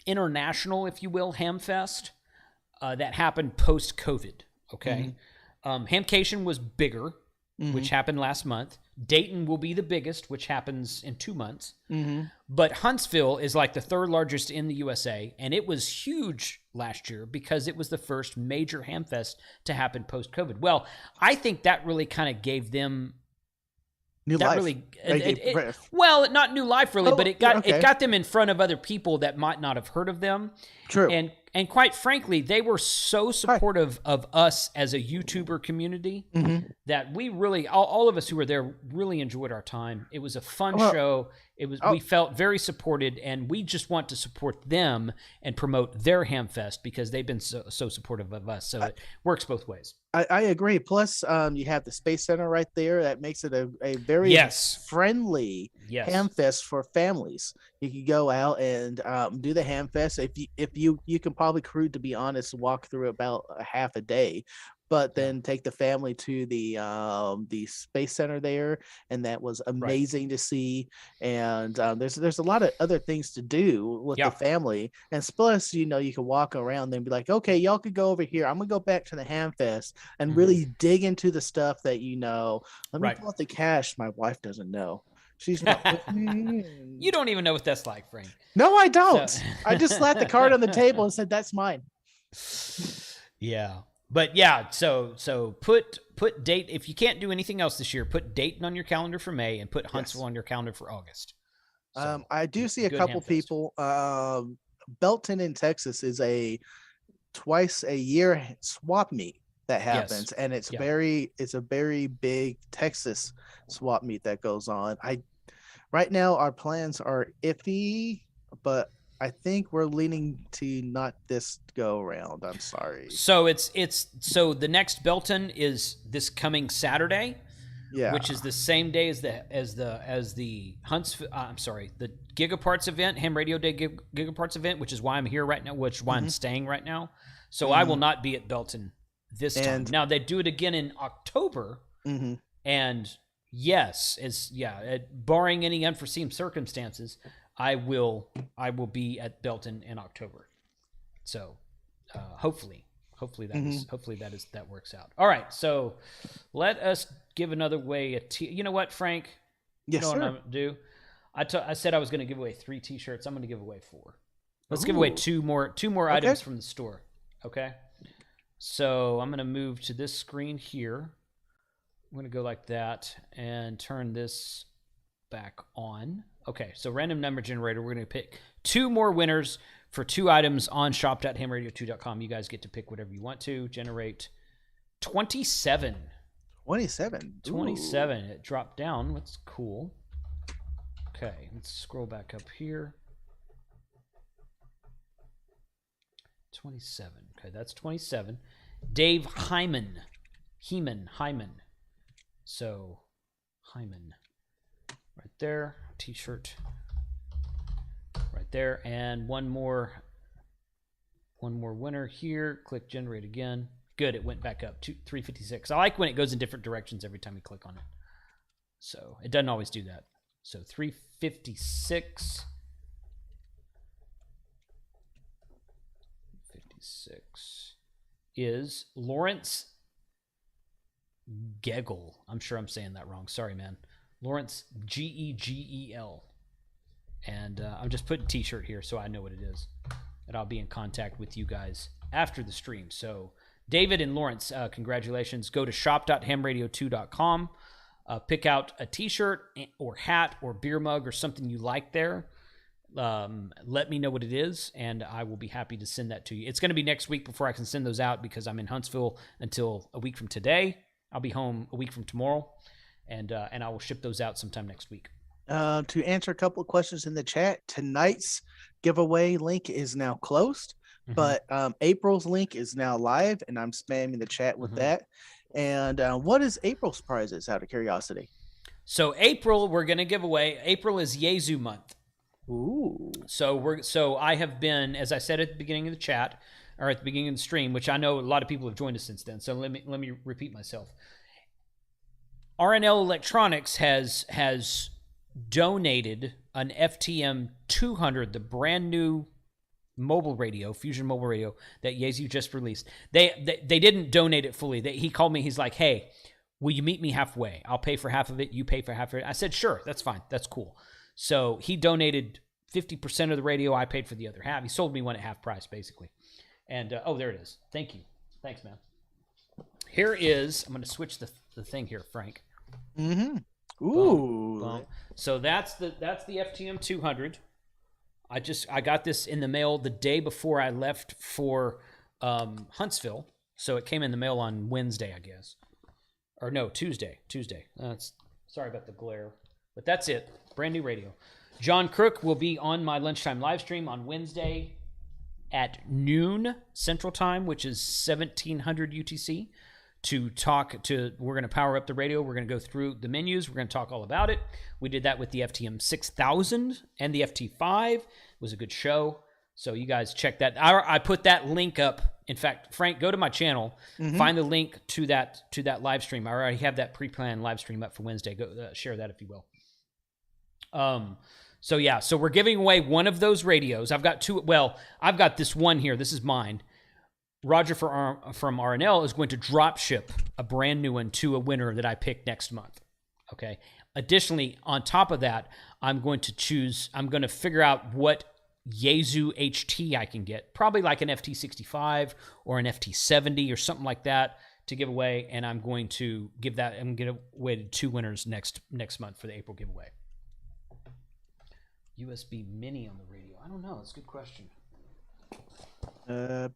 international, if you will, Hamfest that happened post-COVID. Okay. Hamcation was bigger, which happened last month. Dayton will be the biggest, which happens in 2 months. But Huntsville is like the third largest in the USA, and it was huge last year because it was the first major Hamfest to happen post-COVID. Well, I think that really kind of gave them new life. Well, not new life really, but it got them in front of other people that might not have heard of them. True. And quite frankly, they were so supportive of us as a YouTuber community that we really, all of us who were there, really enjoyed our time. It was a fun show. We felt very supported, and we just want to support them and promote their Hamfest because they've been so supportive of us. So it works both ways. I agree. Plus, you have the Space Center right there. That makes it a very friendly Hamfest for families. You can go out and do the Hamfest. If you can probably cruise, to be honest, walk through about a half a day. But then take the family to the Space Center there, and that was amazing to see. And there's a lot of other things to do with the family, and plus, you can walk around and be like, okay, y'all could go over here. I'm gonna go back to the Hamfest and really dig into the stuff that Let me pull out the cash. My wife doesn't know. She's not with me. You don't even know what that's like, Frank. No, I don't. I just slapped the card on the table and said, "That's mine." Yeah. But yeah, so put date, if you can't do anything else this year, put Dayton on your calendar for May and put Huntsville on your calendar for August. So, I do see a couple people. Belton in Texas is a twice a year swap meet that happens, and it's a very big Texas swap meet that goes on. Right now our plans are iffy, but I think we're leaning to not this go around. I'm sorry. So so the next Belton is this coming Saturday, which is the same day as the Huntsville. The Gigaparts event, Ham Radio Day Gigaparts event, which is why I'm here right now, which is why I'm staying right now. So I will not be at Belton this time. Now they do it again in October, and barring any unforeseen circumstances, I will be at Belton in October. So hopefully that works out. All right, so let us give another way you know what, Frank? Yes, you know sir. what I'm gonna do? I said I was going to give away 3 T-shirts. I'm going to give away 4. Let's give away two more items from the store. Okay. So I'm going to move to this screen here. I'm going to go like that and turn this back on. Okay, so random number generator. We're going to pick 2 more winners for 2 items on shop.hamradio2.com. You guys get to pick whatever you want to. Generate 27. 27. 27. It dropped down. That's cool. Okay, let's scroll back up here. 27. Okay, that's 27. Dave Hyman. So Hyman right there, t-shirt right there, and one more winner here. Click generate again. Good, it went back up to 356. I like when it goes in different directions every time you click on it. So it doesn't always do that. So 356. 56 is Lawrence Gegel. I'm sure I'm saying that wrong. Sorry, man. Lawrence Gegel. And I'm just putting t-shirt here so I know what it is. And I'll be in contact with you guys after the stream. So David and Lawrence, congratulations. Go to shop.hamradio2.com. Pick out a t-shirt or hat or beer mug or something you like there. Let me know what it is, and I will be happy to send that to you. It's going to be next week before I can send those out because I'm in Huntsville until a week from today. I'll be home a week from tomorrow, and I will ship those out sometime next week. To answer a couple of questions in the chat, tonight's giveaway link is now closed, but April's link is now live, and I'm spamming the chat with that. And what is April's prizes, out of curiosity? So April, we're going to give away. April is Yaesu month. Ooh. So I have been, as I said at the beginning of the chat, or at the beginning of the stream, which I know a lot of people have joined us since then. So let me repeat myself. RNL Electronics has donated an FTM 200, the brand new mobile radio, Fusion mobile radio that Yaesu just released. They didn't donate it fully. He called me. He's like, "Hey, will you meet me halfway? I'll pay for half of it. You pay for half of it." I said, "Sure, that's fine. That's cool." So he donated 50% of the radio. I paid for the other half. He sold me one at half price, basically. And there it is. Thank you. Thanks, man. Here is. I'm going to switch the thing here, Frank. Ooh. Boom, boom. So that's the FTM 200. I got this in the mail the day before I left for Huntsville. So it came in the mail on Wednesday, I guess. Or no, Tuesday. Sorry about the glare. But that's it. Brand new radio. John Crook will be on my lunchtime live stream on Wednesday at noon Central Time, which is 1700 UTC, to talk to. We're going to power up the radio. We're going to go through the menus. We're going to talk all about it. We did that with the FTM 6000 and the FT5. It was a good show. So you guys check that. I put that link up. In fact, Frank, go to my channel, find the link to that live stream. I already have that pre-planned live stream up for Wednesday. Go share that if you will. So we're giving away one of those radios. I've got two. Well, I've got this one here. This is mine. Roger from RNL is going to drop ship a brand new one to a winner that I pick next month. Okay. Additionally, on top of that, I'm going to figure out what Yaesu HT I can get. Probably like an FT65 or an FT70 or something like that to give away. And I'm going to give that and get away to two winners next month for the April giveaway. USB Mini on the radio. I don't know. That's a good question. No,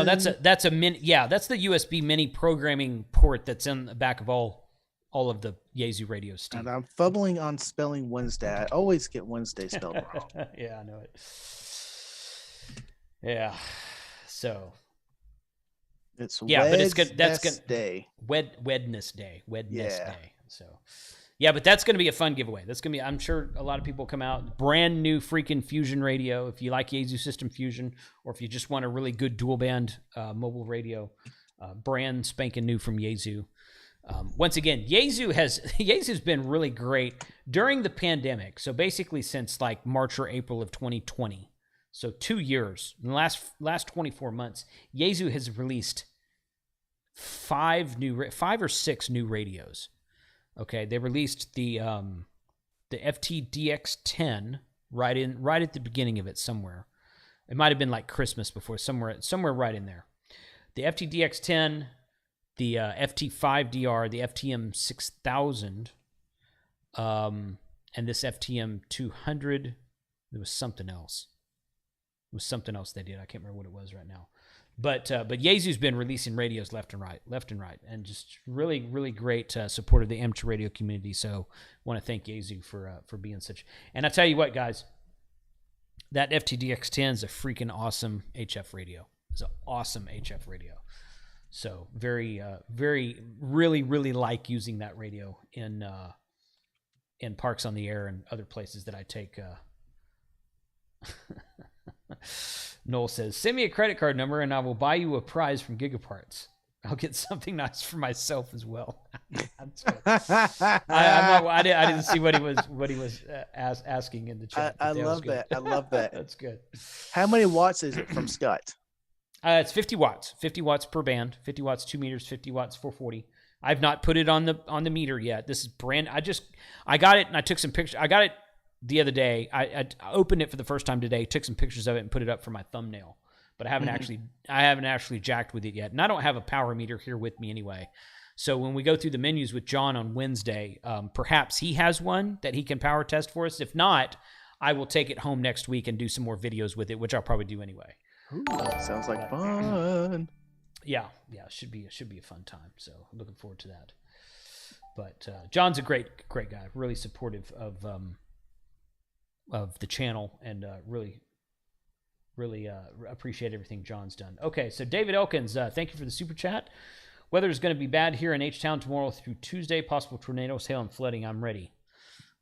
that's a mini. Yeah, that's the USB Mini programming port that's in the back of all of the Yaesu radios. Steve. And I'm fumbling on spelling Wednesday. I always get Wednesday spelled wrong. Yeah, I know it. Yeah. So. It's but it's good. That's good. Day. Wednesday. So. Yeah, but that's going to be a fun giveaway. That's going to be, I'm sure a lot of people come out. Brand new freaking Fusion radio. If you like Yaesu System Fusion, or if you just want a really good dual band mobile radio, brand spanking new from Yaesu. Once again, Yaesu's been really great during the pandemic. So basically since like March or April of 2020. So 2 years, in the last 24 months, Yaesu has released 5 or 6 new radios. Okay, they released the FT-DX10 right at the beginning of it somewhere. It might have been like Christmas before, somewhere right in there. The FT-DX10, the FT5DR, the FTM 6000, and this FTM 200. There was something else. It was something else they did. I can't remember what it was right now. But Yaesu's been releasing radios left and right, and just really, really great support of the amateur radio community. So want to thank Yaesu for being such. And I tell you what, guys, that FTDX10 is a freaking awesome HF radio. It's an awesome HF radio. So very, really like using that radio in Parks on the Air and other places that I take. Noel says, send me a credit card number and I will buy you a prize from Gigaparts. I'll get something nice for myself as well. I didn't see what he was asking in the chat. I love that. I love that. That's good. How many watts is it from Scott? It's 50 watts. 50 watts per band. 50 watts 2 meters. 50 watts 440. I've not put it on the meter yet. This is brand. I got it and I took some pictures. I got it the other day. I opened it for the first time today. Took some pictures of it and put it up for my thumbnail. But I haven't actually jacked with it yet. And I don't have a power meter here with me anyway. So when we go through the menus with John on Wednesday, perhaps he has one that he can power test for us. If not, I will take it home next week and do some more videos with it, which I'll probably do anyway. Ooh, sounds like fun. Yeah, should be a fun time. So looking forward to that. But John's a great guy, really supportive of the channel, and really appreciate everything John's done. Okay, so David Elkins, thank you for the super chat. Weather is going to be bad here in H-Town tomorrow through Tuesday. Possible tornadoes, hail, and flooding. I'm ready.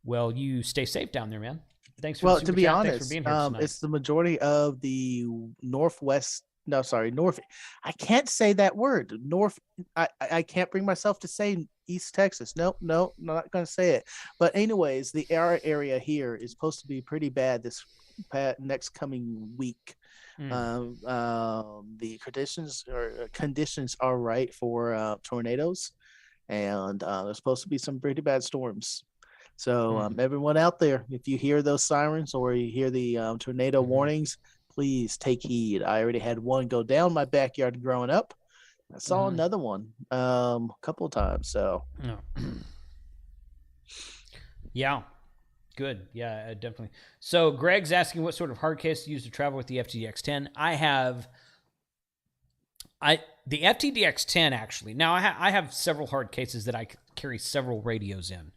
Well, you stay safe down there, man. Thanks for the super to be chat. honest, Thanks for being here tonight. It's the majority of the north. I can't say that word. North. I can't bring myself to say East Texas. No, I'm not going to say it. But anyways, the area here is supposed to be pretty bad this next coming week. The conditions are right for tornadoes, and there's supposed to be some pretty bad storms. So everyone out there, if you hear those sirens or you hear the tornado warnings, please take heed. I already had one go down my backyard growing up. I saw another one a couple of times. So yeah. Good. Yeah, definitely. So Greg's asking what sort of hard case to use to travel with the FTDX10. The FTDX10 actually. Now I have several hard cases that I carry several radios in.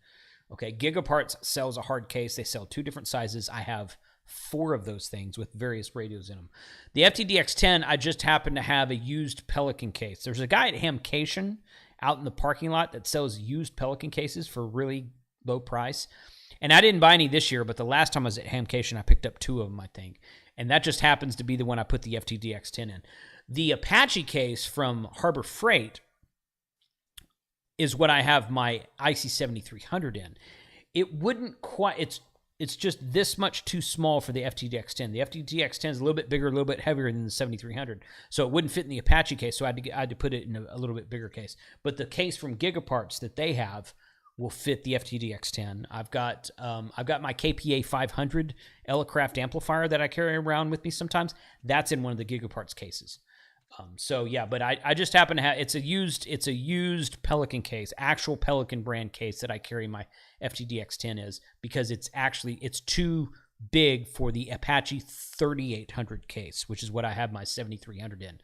Okay, Gigaparts sells a hard case. They sell 2 different sizes. I have 4 of those things with various radios in them. The FTDX10, I just happen to have a used Pelican case. There's a guy at Hamcation out in the parking lot that sells used Pelican cases for really low price. And I didn't buy any this year, but the last time I was at Hamcation, I picked up 2 of them, I think. And that just happens to be the one I put the FTDX10 in. The Apache case from Harbor Freight is what I have my IC7300 in. It wouldn't quite, it's just this much too small for the FTDX10. The FTDX10 is a little bit bigger, a little bit heavier than the 7300. So it wouldn't fit in the Apache case, so I had to put it in a little bit bigger case. But the case from Gigaparts that they have will fit the FTDX10. I've got my KPA 500 Elecraft amplifier that I carry around with me sometimes. That's in one of the Gigaparts cases. So yeah, but I just happen to have it's a used Pelican case, actual Pelican brand case that I carry my FTDX10 is, because it's too big for the Apache 3800 case, which is what I have my 7300 in.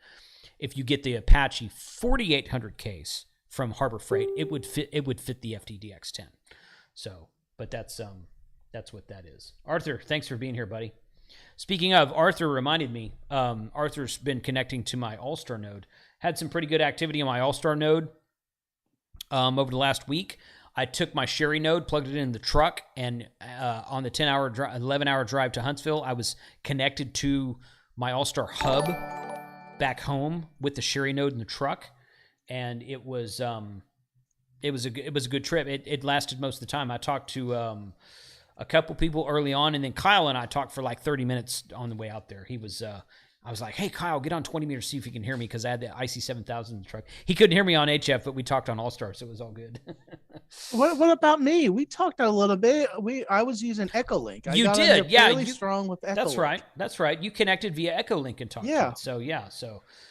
If you get the Apache 4800 case from Harbor Freight, it would fit the FTDX10. So, but that's what that is. Arthur, thanks for being here, buddy. Speaking of, Arthur reminded me, Arthur's been connecting to my All-Star node. Had some pretty good activity on my All-Star node over the last week. I took my Sherry node, plugged it in the truck, and on the 11-hour drive to Huntsville, I was connected to my All-Star hub back home with the Sherry node in the truck, and it was a good trip. It lasted most of the time. I talked to a couple people early on, and then Kyle and I talked for like 30 minutes on the way out there. I was like, hey, Kyle, get on 20 meters, see if you can hear me, because I had the IC7000 in the truck. He couldn't hear me on HF, but we talked on All-Star, so it was all good. What about me? We talked a little bit. I was using Echolink. You did, yeah. Really strong with Echolink. That's right. You connected via Echolink and talked to it. So, yeah,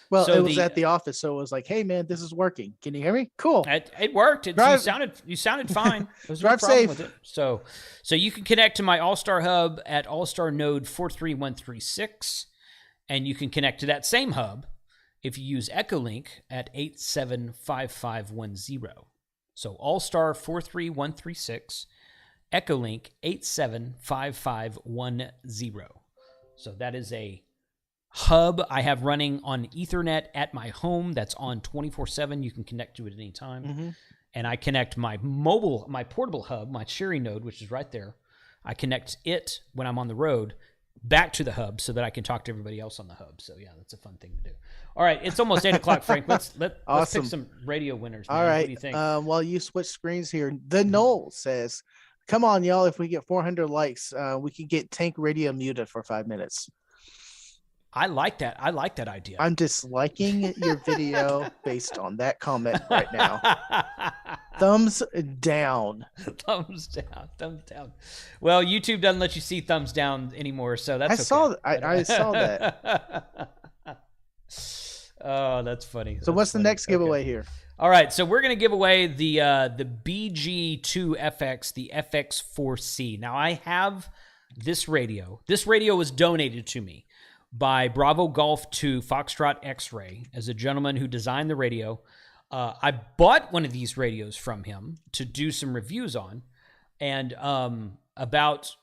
Well, it was at the office, so it was like, "Hey, man, this is working. Can you hear me? Cool." It worked. You sounded fine. There's no problem with it. So you can connect to my All-Star hub at All-Star node 43136, and you can connect to that same hub if you use Echolink at 875510. So All-Star 43136, Echolink 875510. So that is a hub I have running on Ethernet at my home that's on 24/7. You can connect to it at any time. Mm-hmm. And I connect my portable hub, my sharing node, which is right there. I connect it when I'm on the road back to the hub so that I can talk to everybody else on the hub. So, yeah, that's a fun thing to do. All right, it's almost 8 o'clock, Frank. Let's pick some radio winners, man. All right. What do you think? While you switch screens here, the Noel says, come on, y'all. If we get 400 likes, we can get Tank Radio muted for 5 minutes. I like that. I like that idea. I'm disliking your video based on that comment right now. Thumbs down. Thumbs down. Thumbs down. Well, YouTube doesn't let you see thumbs down anymore, so that's okay. I saw that. Oh, that's funny. So what's the next giveaway here? All right, so we're going to give away the BG2FX, the FX4C. Now, I have this radio. This radio was donated to me by Bravo Golf 2 Foxtrot X-Ray as a gentleman who designed the radio. I bought one of these radios from him to do some reviews on, and about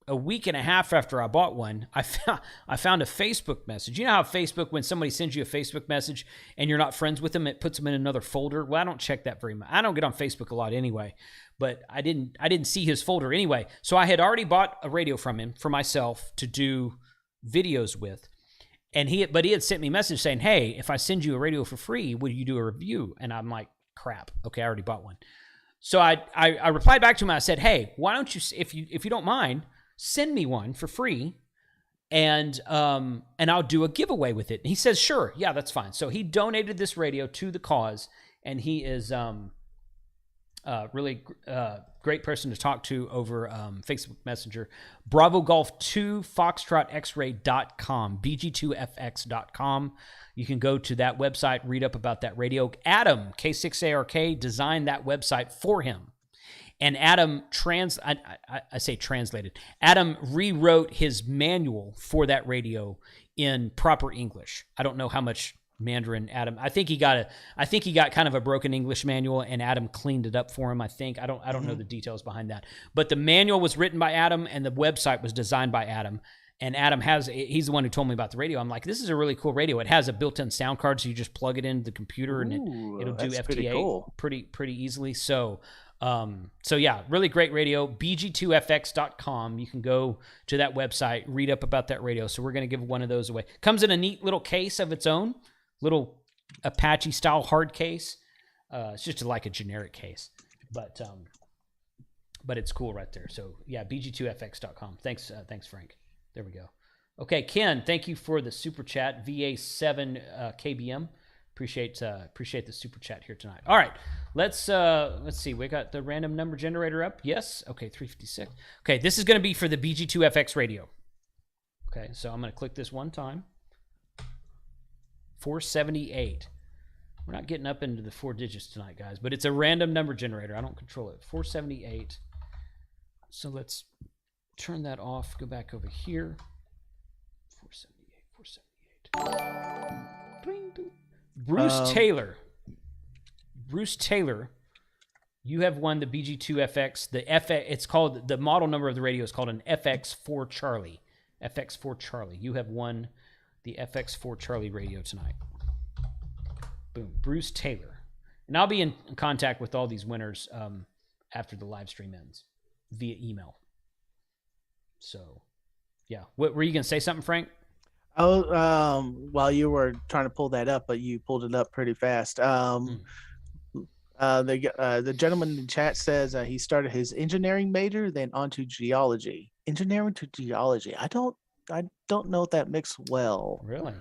a week and a half after I bought one, I found a Facebook message. You know how Facebook, when somebody sends you a Facebook message and you're not friends with them, it puts them in another folder? Well, I don't check that very much. I don't get on Facebook a lot anyway, but I didn't see his folder anyway. So I had already bought a radio from him for myself to do videos with, and he had sent me a message saying, hey, if I send you a radio for free, would you do a review? And I'm like, crap, okay, I already bought one. So I replied back to him and I said, hey, why don't you, if you don't mind, send me one for free, and I'll do a giveaway with it. And he says, sure, yeah, that's fine. So he donated this radio to the cause, and he is really great person to talk to over Facebook Messenger. Bravo Golf 2 FoxtrotXray.com, BG2FX.com. You can go to that website, read up about that radio. Adam, K6ARK, designed that website for him. And Adam I say translated. Adam rewrote his manual for that radio in proper English. I don't know how much Mandarin Adam. I think he got kind of a broken English manual, and Adam cleaned it up for him. I think I don't know the details behind that, but the manual was written by Adam, and the website was designed by Adam. And Adam he's the one who told me about the radio. I'm like, this is a really cool radio. It has a built-in sound card, so you just plug it into the computer, and it'll do FTA pretty easily. So yeah, really great radio. BG2FX.com. You can go to that website, read up about that radio. So we're going to give one of those away. Comes in a neat little case of its own, little Apache style hard case. It's just like a generic case, but it's cool right there. So yeah, BG2FX.com. Thanks, Frank. There we go. Okay, Ken, thank you for the super chat. VA7 KBM. Appreciate the super chat here tonight. All right, let's see. We got the random number generator up. Yes. Okay, 356. Okay, this is going to be for the BG2FX radio. Okay, so I'm going to click this one time. 478. We're not getting up into the 4 digits tonight, guys, but it's a random number generator. I don't control it. 478. So let's turn that off. Go back over here. 478. Ding, ding. Bruce Taylor, you have won the BG2FX. It's called, the model number of the radio is called an FX4 Charlie. FX4 Charlie. You have won the FX4 Charlie radio tonight. Boom. Bruce Taylor. And I'll be in contact with all these winners after the live stream ends via email. So, yeah. What were you going to say something, Frank? Oh, while you were trying to pull that up, but you pulled it up pretty fast. The gentleman in the chat says he started his engineering major, then onto geology. Engineering to geology. I don't know if that mixed well. Really?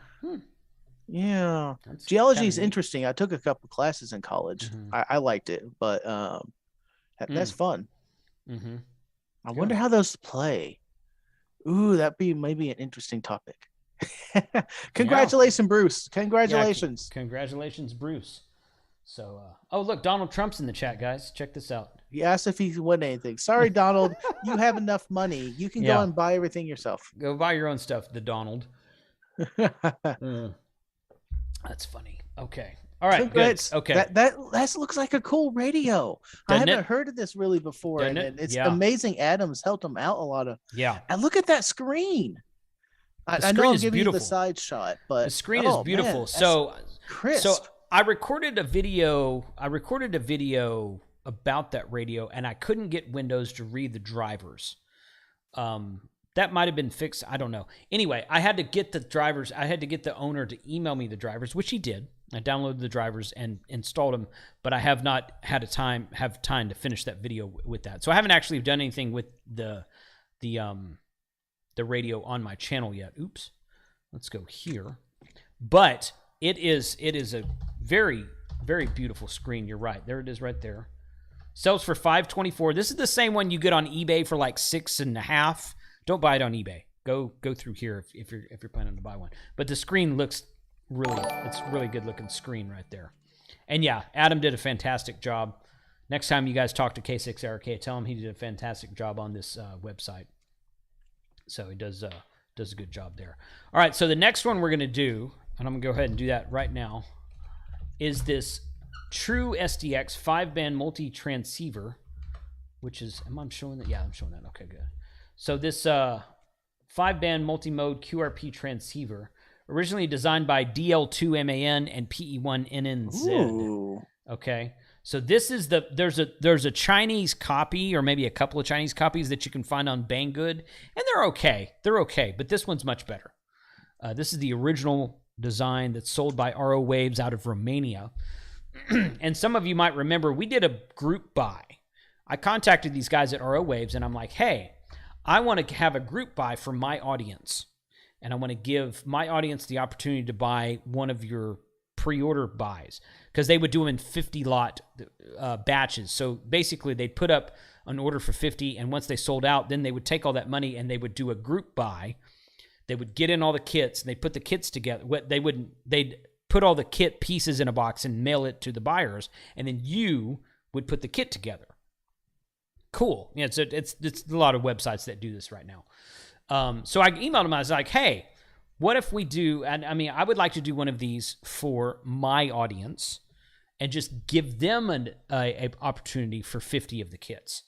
Yeah. Geology is interesting. I took a couple classes in college. I liked it, but that's fun. I wonder how those play. Ooh, that'd be maybe an interesting topic. Congratulations, Bruce. Congratulations. Yeah, congratulations, Bruce. So, oh, look, Donald Trump's in the chat, guys. Check this out. He asked if he won anything. Sorry, Donald. You have enough money. You can go and buy everything yourself. Go buy your own stuff, the Donald. That's funny. Okay. All right. Good. Okay. That looks like a cool radio. I haven't heard of this really before. And it's amazing. Adam's helped him out a lot of. Yeah. And look at that screen. I know I'm giving you the side shot, but the screen is beautiful. Man, so crisp. So I recorded a video about that radio, and I couldn't get Windows to read the drivers. That might have been fixed. I don't know. Anyway, I had to get the drivers. I had to get the owner to email me the drivers, which he did. I downloaded the drivers and installed them, but I have not had time to finish that video with that. So I haven't actually done anything with the radio on my channel yet. Oops. Let's go here. But it is a very, very beautiful screen. You're right. There it is right there. Sells for $524. This is the same one you get on eBay for like $6.50. Don't buy it on eBay. Go through here if you're planning to buy one. But the screen looks it's really good looking screen right there. And yeah, Adam did a fantastic job. Next time you guys talk to K6RK, tell him he did a fantastic job on this website. So he does a good job there. All right, so the next one we're going to do, and I'm going to go ahead and do that right now, is this True SDX 5-band multi-transceiver, which is, am I showing that? Yeah, I'm showing that. Okay, good. So this 5-band multi-mode QRP transceiver, originally designed by DL2MAN and PE1NNZ. Ooh. Okay. So this is there's a Chinese copy, or maybe a couple of Chinese copies that you can find on Banggood, and they're okay. They're okay, but this one's much better. This is the original design that's sold by RO Waves out of Romania. And some of you might remember we did a group buy. I contacted these guys at RO Waves, and I'm like, hey, I want to have a group buy for my audience. And I want to give my audience the opportunity to buy one of your pre-order buys, because they would do them in 50 lot batches. So basically they'd put up an order for 50, and once they sold out, then they would take all that money and they would do a group buy. They would get in all the kits, and they put the kits together. They'd put all the kit pieces in a box and mail it to the buyers, and then you would put the kit together. Cool. Yeah, it's a lot of websites that do this right now. So I emailed them. I was like, hey, what if we do, and I mean, I would like to do one of these for my audience and just give them an opportunity for 50 of the kits.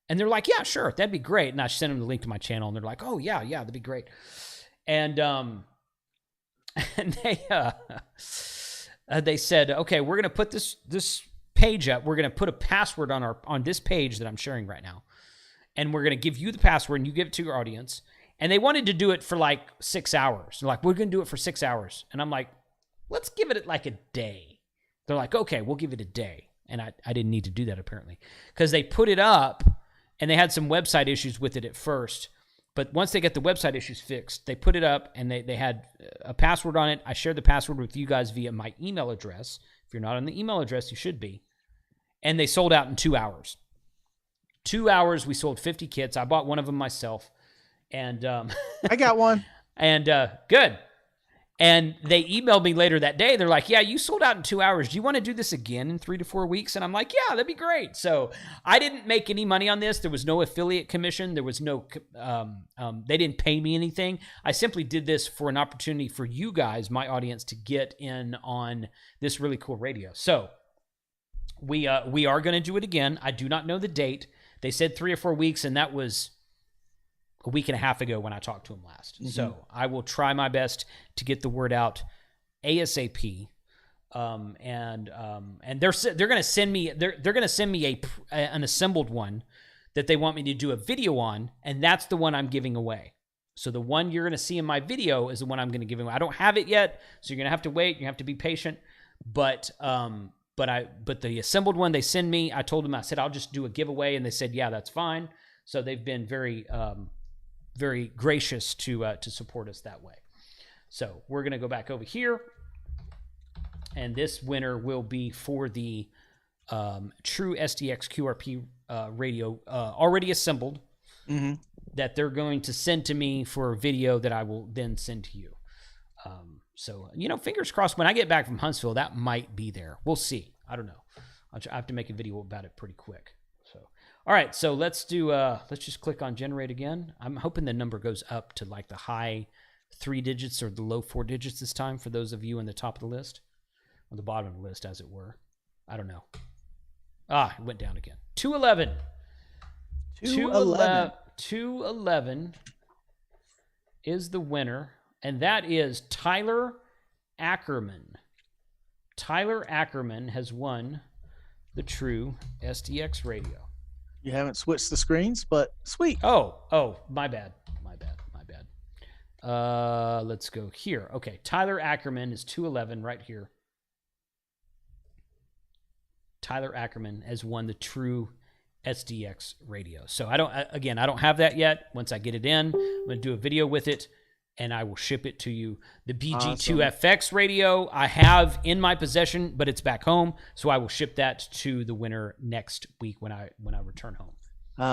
And they're like, yeah, sure, that'd be great. And I sent them the link to my channel, and they're like, oh, yeah, that'd be great. And they said, okay, we're going to put this page up. We're going to put a password on this page that I'm sharing right now. And we're going to give you the password, and you give it to your audience. And they wanted to do it for like 6 hours. They're like, we're going to do it for 6 hours. And I'm like, let's give it like a day. They're like, okay, we'll give it a day. And I didn't need to do that, apparently, because they put it up, and they had some website issues with it at first. But once they get the website issues fixed, they put it up, and they had a password on it. I shared the password with you guys via my email address. If you're not on the email address, you should be. And they sold out in 2 hours. 2 hours, we sold 50 kits. I bought one of them myself. And I got one. And good. And they emailed me later that day. They're like, yeah, you sold out in 2 hours. Do you want to do this again in 3 to 4 weeks? And I'm like, yeah, that'd be great. So I didn't make any money on this. There was no affiliate commission. There was no, they didn't pay me anything. I simply did this for an opportunity for you guys, my audience, to get in on this really cool radio. So we are going to do it again. I do not know the date. They said 3 or 4 weeks, and that was a week and a half ago when I talked to them last. Mm-hmm. So I will try my best to get the word out ASAP. And they're going to send me an assembled one that they want me to do a video on, and that's the one I'm giving away. So the one you're going to see in my video is the one I'm going to give away. I don't have it yet, so you're going to have to wait. You have to be patient. But the assembled one they send me, I told them, I said, I'll just do a giveaway. And they said, yeah, that's fine. So they've been very, very gracious to support us that way. So we're going to go back over here. And this winner will be for the True SDX QRP radio already assembled, mm-hmm. that they're going to send to me for a video that I will then send to you. So, fingers crossed, when I get back from Huntsville, that might be there. We'll see. I don't know. I have to make a video about it pretty quick. So, all right. So let's just click on generate again. I'm hoping the number goes up to like the high 3 digits or the low 4 digits this time for those of you in the top of the list, or the bottom of the list, as it were. I don't know. It went down again. 211. 211 is the winner and that is Tyler Ackerman. Tyler Ackerman has won the True SDX radio. You haven't switched the screens, but sweet. Oh, my bad. Let's go here. Okay, Tyler Ackerman is 211 right here. Tyler Ackerman has won the True SDX radio. So I don't have that yet. Once I get it in, I'm going to do a video with it, and I will ship it to you. The BG2FX radio I have in my possession, but it's back home, so I will ship that to the winner next week when I return home.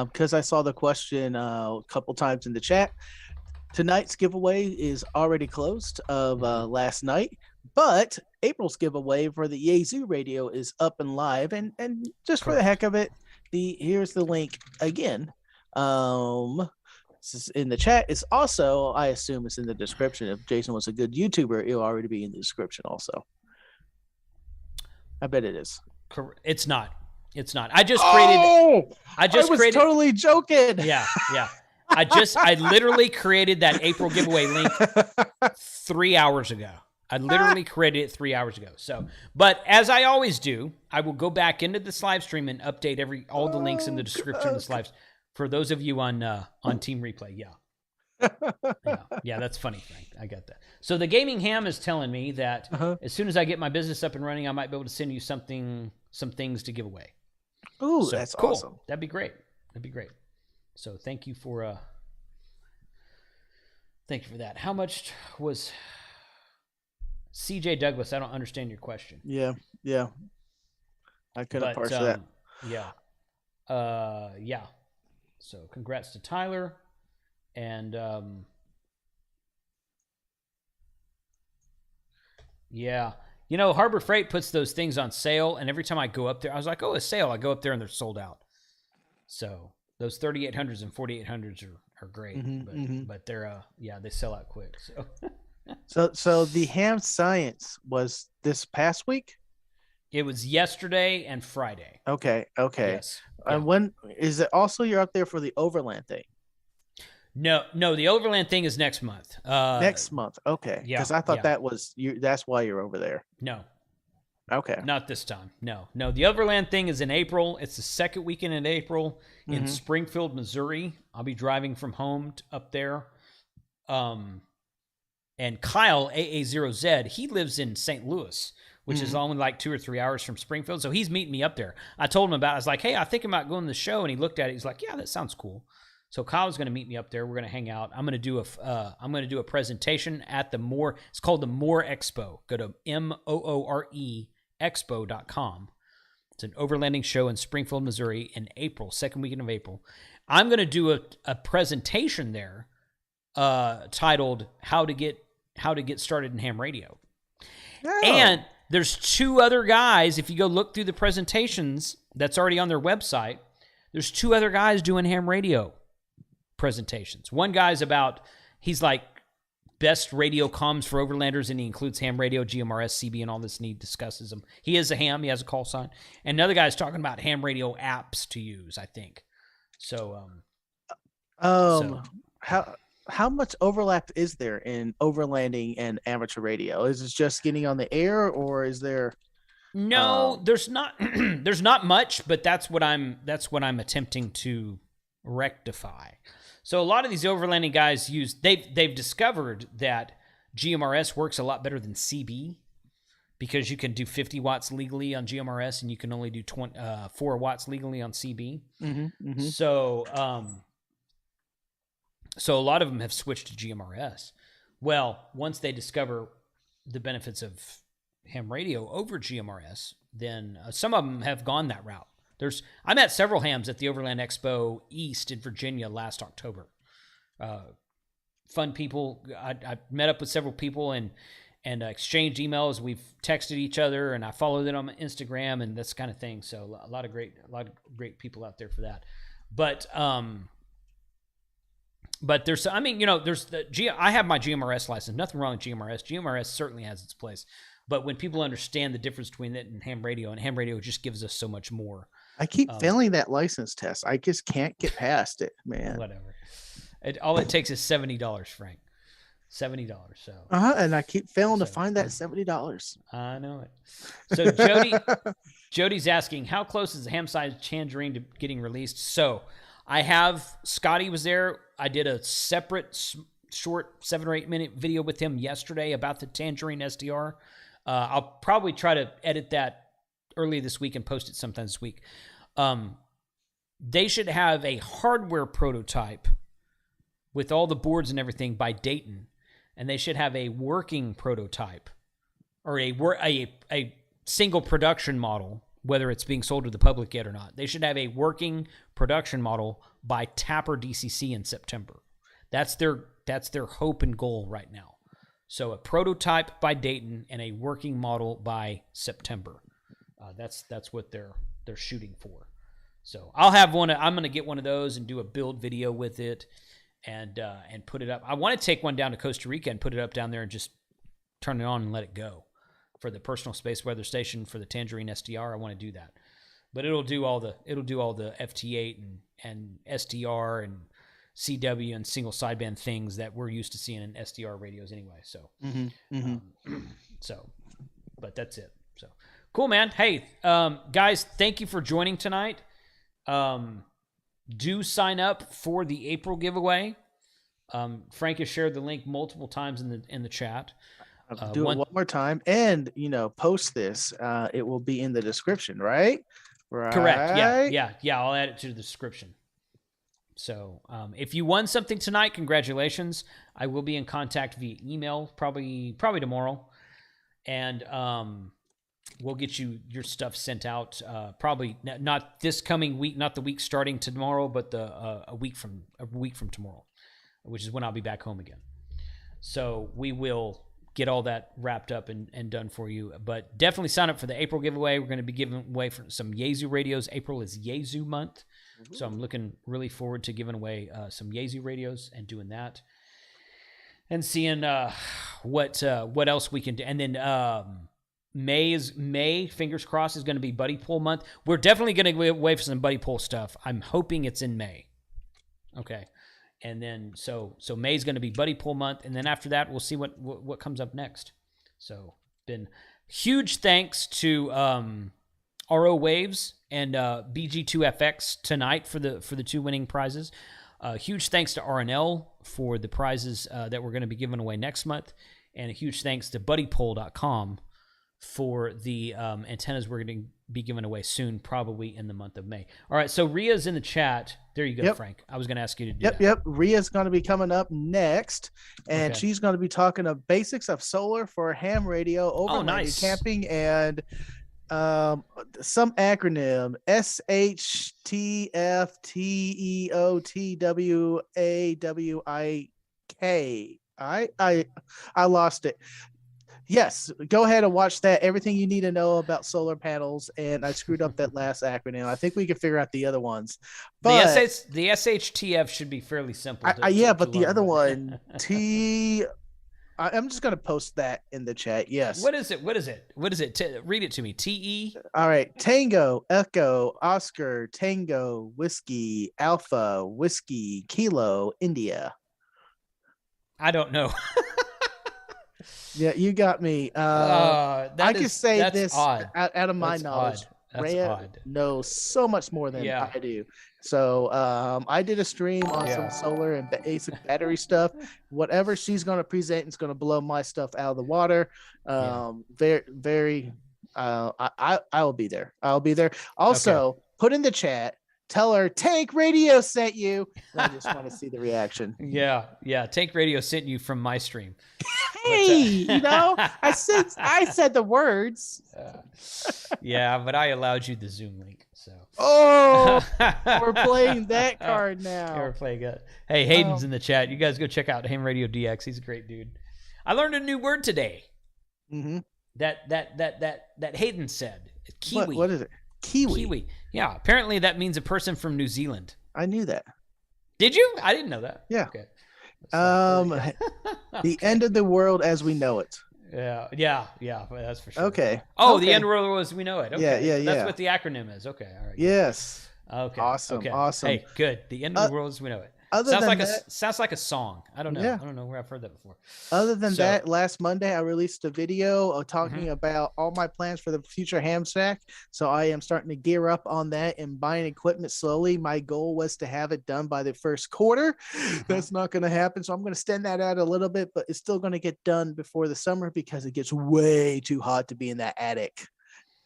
Because I saw the question a couple times in the chat. Tonight's giveaway is already closed of last night, but April's giveaway for the Yaesu radio is up and live. And just for the heck of it, here's the link again. This is in the chat. It's also, I assume it's in the description. If Jason was a good YouTuber, it'll already be in the description also. I bet it is. It's not. I just created. I was totally joking. Yeah. I literally created that April giveaway link 3 hours ago. I literally created it 3 hours ago. So, but as I always do, I will go back into this live stream and update all the links in the description of this live. For those of you on Team Replay, yeah, that's funny, Frank. I got that. So the Gaming Ham is telling me that as soon as I get my business up and running, I might be able to send you some things to give away. Ooh, so, that's cool. Awesome. That'd be great. So thank you for that. How much was CJ Douglas? I don't understand your question. Yeah. I couldn't parse that. Yeah. So congrats to Tyler, and yeah. Harbor Freight puts those things on sale, and every time I go up there, I was like, oh, a sale. I go up there and they're sold out. So those 3800s and 4800s are great, but they're they sell out quick. So the Ham Science was this past week? It was yesterday and Friday. Okay. Yes. And when is it? Also, you're up there for the Overland thing? No, the Overland thing is next month. Next month, okay. Because I thought that was you. That's why you're over there. No. Okay. Not this time. No. The Overland thing is in April. It's the second weekend in April in Springfield, Missouri. I'll be driving from home up there. And Kyle, AA0Z, he lives in St. Louis, which is only like 2 or 3 hours from Springfield. So he's meeting me up there. I told him about it. I was like, hey, I think about going to the show. And he looked at it. He's like, yeah, that sounds cool. So Kyle's going to meet me up there. We're going to hang out. I'm going to do a presentation at the More. It's called the More Expo. Go to MOORE expo.com. It's an overlanding show in Springfield, Missouri in April, second weekend of April. I'm going to do a presentation there titled How to Get Started in Ham Radio. Oh. And there's 2 other guys, if you go look through the presentations that's already on their website, there's 2 other guys doing ham radio presentations. One guy's he's like best radio comms for overlanders, and he includes ham radio, GMRS, CB, and all this, and he discusses them. He is a ham. He has a call sign. And another guy's talking about ham radio apps to use, I think. So, how much overlap is there in overlanding and amateur radio? Is it just getting on the air, or is there? No, there's not. There's not much, but that's what I'm attempting to rectify. So a lot of these overlanding guys they've discovered that GMRS works a lot better than CB because you can do 50 watts legally on GMRS and you can only do 4 watts legally on CB. So a lot of them have switched to GMRS. Well, once they discover the benefits of ham radio over GMRS, then some of them have gone that route. I met several hams at the Overland Expo East in Virginia last October. Fun people. I met up with several people and exchanged emails. We've texted each other, and I follow them on Instagram and this kind of thing. So a lot of great people out there for that. But there's, I have my GMRS license. Nothing wrong with GMRS. GMRS certainly has its place. But when people understand the difference between it and ham radio just gives us so much more. I keep failing that license test. I just can't get past it, man. Whatever. All it takes is $70, Frank. $70. So. And I keep failing to find that $70. I know it. So Jody's asking, how close is the ham-sized tangerine to getting released? So Scotty was there. I did a separate short 7 or 8 minute video with him yesterday about the tangerine SDR. I'll probably try to edit that early this week and post it sometime this week. They should have a hardware prototype with all the boards and everything by Dayton, and they should have a working prototype or a single production model, whether it's being sold to the public yet or not. They should have a working production model by Tapper DCC in September. That's their hope and goal right now. So a prototype by Dayton and a working model by September. That's what they're shooting for. So I'll have one. I'm going to get one of those and do a build video with it and put it up. I want to take one down to Costa Rica and put it up down there and just turn it on and let it go. For the personal space weather station for the Tangerine SDR, I want to do that, but it'll do all the FT8 and SDR and CW and single sideband things that we're used to seeing in SDR radios anyway. So, but that's it. So cool, man. Hey, guys, thank you for joining tonight. Do sign up for the April giveaway. Frank has shared the link multiple times in the chat. I'll do it one more time, and post this. It will be in the description, right? Right. Correct. Yeah. I'll add it to the description. So, if you won something tonight, congratulations. I will be in contact via email, probably tomorrow, and we'll get you your stuff sent out. Probably not this coming week, not the week starting tomorrow, but a week from tomorrow, which is when I'll be back home again. So we will get all that wrapped up and done for you. But definitely sign up for the April giveaway. We're going to be giving away for some Yaesu radios. April is Yaesu month. So I'm looking really forward to giving away some Yaesu radios and doing that. And seeing what else we can do. And then May, fingers crossed, is going to be Buddy Pull month. We're definitely going to give away for some Buddy Pull stuff. I'm hoping it's in May. Okay. And then so May's going to be Buddy Pull month, and then after that we'll see what comes up next. So been huge thanks to RO Waves and BG2FX tonight for the 2 winning prizes. Huge thanks to RNL for the prizes that we're going to be giving away next month, and a huge thanks to BuddyPoll.com for the antennas we're going to be giving away soon, probably in the month of May. All right, so Ria's in the chat. There you go, yep. Frank. I was going to ask you to do that. Yep. Ria's going to be coming up next, and she's going to be talking of basics of solar for ham radio, overland camping, and some acronym SHTFTEOTWAWIK. I lost it. Yes, go ahead and watch that. Everything you need to know about solar panels, and I screwed up that last acronym. I think we can figure out the other ones. But the SHTF should be fairly simple. But the other one, I'm just going to post that in the chat. Yes. What is it? Read it to me. TE. All right. Tango, Echo, Oscar, Tango, Whiskey, Alpha, Whiskey, Kilo, India. I don't know. Yeah, you got me. I can say this odd. Out of my knowledge. Rhea knows so much more than I do. So I did a stream on some solar and basic battery stuff. Whatever she's going to present is going to blow my stuff out of the water. Very, very. I will be there. I'll be there. Also, put in the chat. Tell her Tank Radio sent you. I just want to see the reaction. Yeah. Tank Radio sent you from my stream. Hey, I said the words. But I allowed you the Zoom link. So. Oh, we're playing that card now. We're playing it. Hey, Hayden's in the chat. You guys go check out Ham Radio DX. He's a great dude. I learned a new word today. Mm-hmm. That Hayden said. Kiwi. What is it? Kiwi. Yeah, apparently that means a person from New Zealand. I knew that. Did you? I didn't know that. Yeah. Okay. The end of the world as we know it. Yeah, that's for sure. Okay. Oh, the end of the world as we know it. Okay. Yeah. That's what the acronym is. Okay, all right. Yes. Okay. Awesome. Hey, good. The end of the world as we know it. sounds like a song. I don't know. Yeah. I don't know where I've heard that before. Other than that, last Monday I released a video talking about all my plans for the future ham stack. So I am starting to gear up on that and buying equipment slowly. My goal was to have it done by the first quarter. That's not going to happen. So I'm going to extend that out a little bit, but it's still going to get done before the summer because it gets way too hot to be in that attic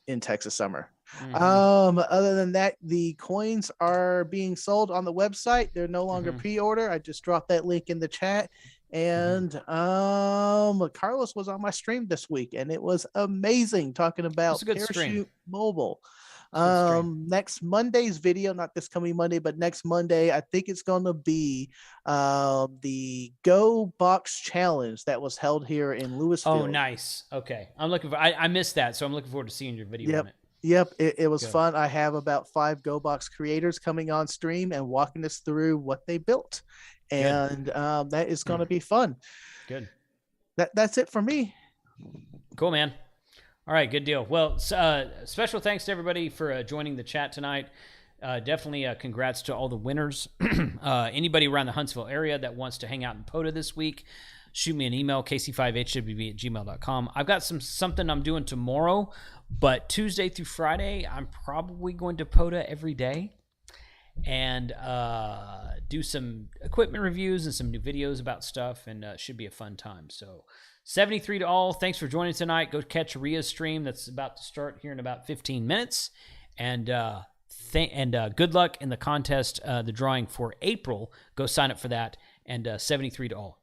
in Texas summer. Other than that, the coins are being sold on the website. They're no longer pre-order. I just dropped that link in the chat. And Carlos was on my stream this week, and it was amazing talking about Parachute Mobile. Next Monday's video, not this coming Monday, but next Monday, I think it's going to be the Go Box Challenge that was held here in Louisville. Oh, nice. Okay. I'm looking for, I missed that, so I'm looking forward to seeing your video on it. Yep, it was fun. I have about 5 GoBox creators coming on stream and walking us through what they built, and that is going to be fun. Good. That's it for me. Cool, man. All right, good deal. Well, special thanks to everybody for joining the chat tonight. Definitely congrats to all the winners. Anybody around the Huntsville area that wants to hang out in POTA this week, shoot me an email, kc5hwb@gmail.com. I've got something I'm doing tomorrow, but Tuesday through Friday, I'm probably going to POTA every day and do some equipment reviews and some new videos about stuff, and should be a fun time. So 73 to all. Thanks for joining tonight. Go catch Ria's stream that's about to start here in about 15 minutes. And good luck in the contest, the drawing for April. Go sign up for that. And 73 to all.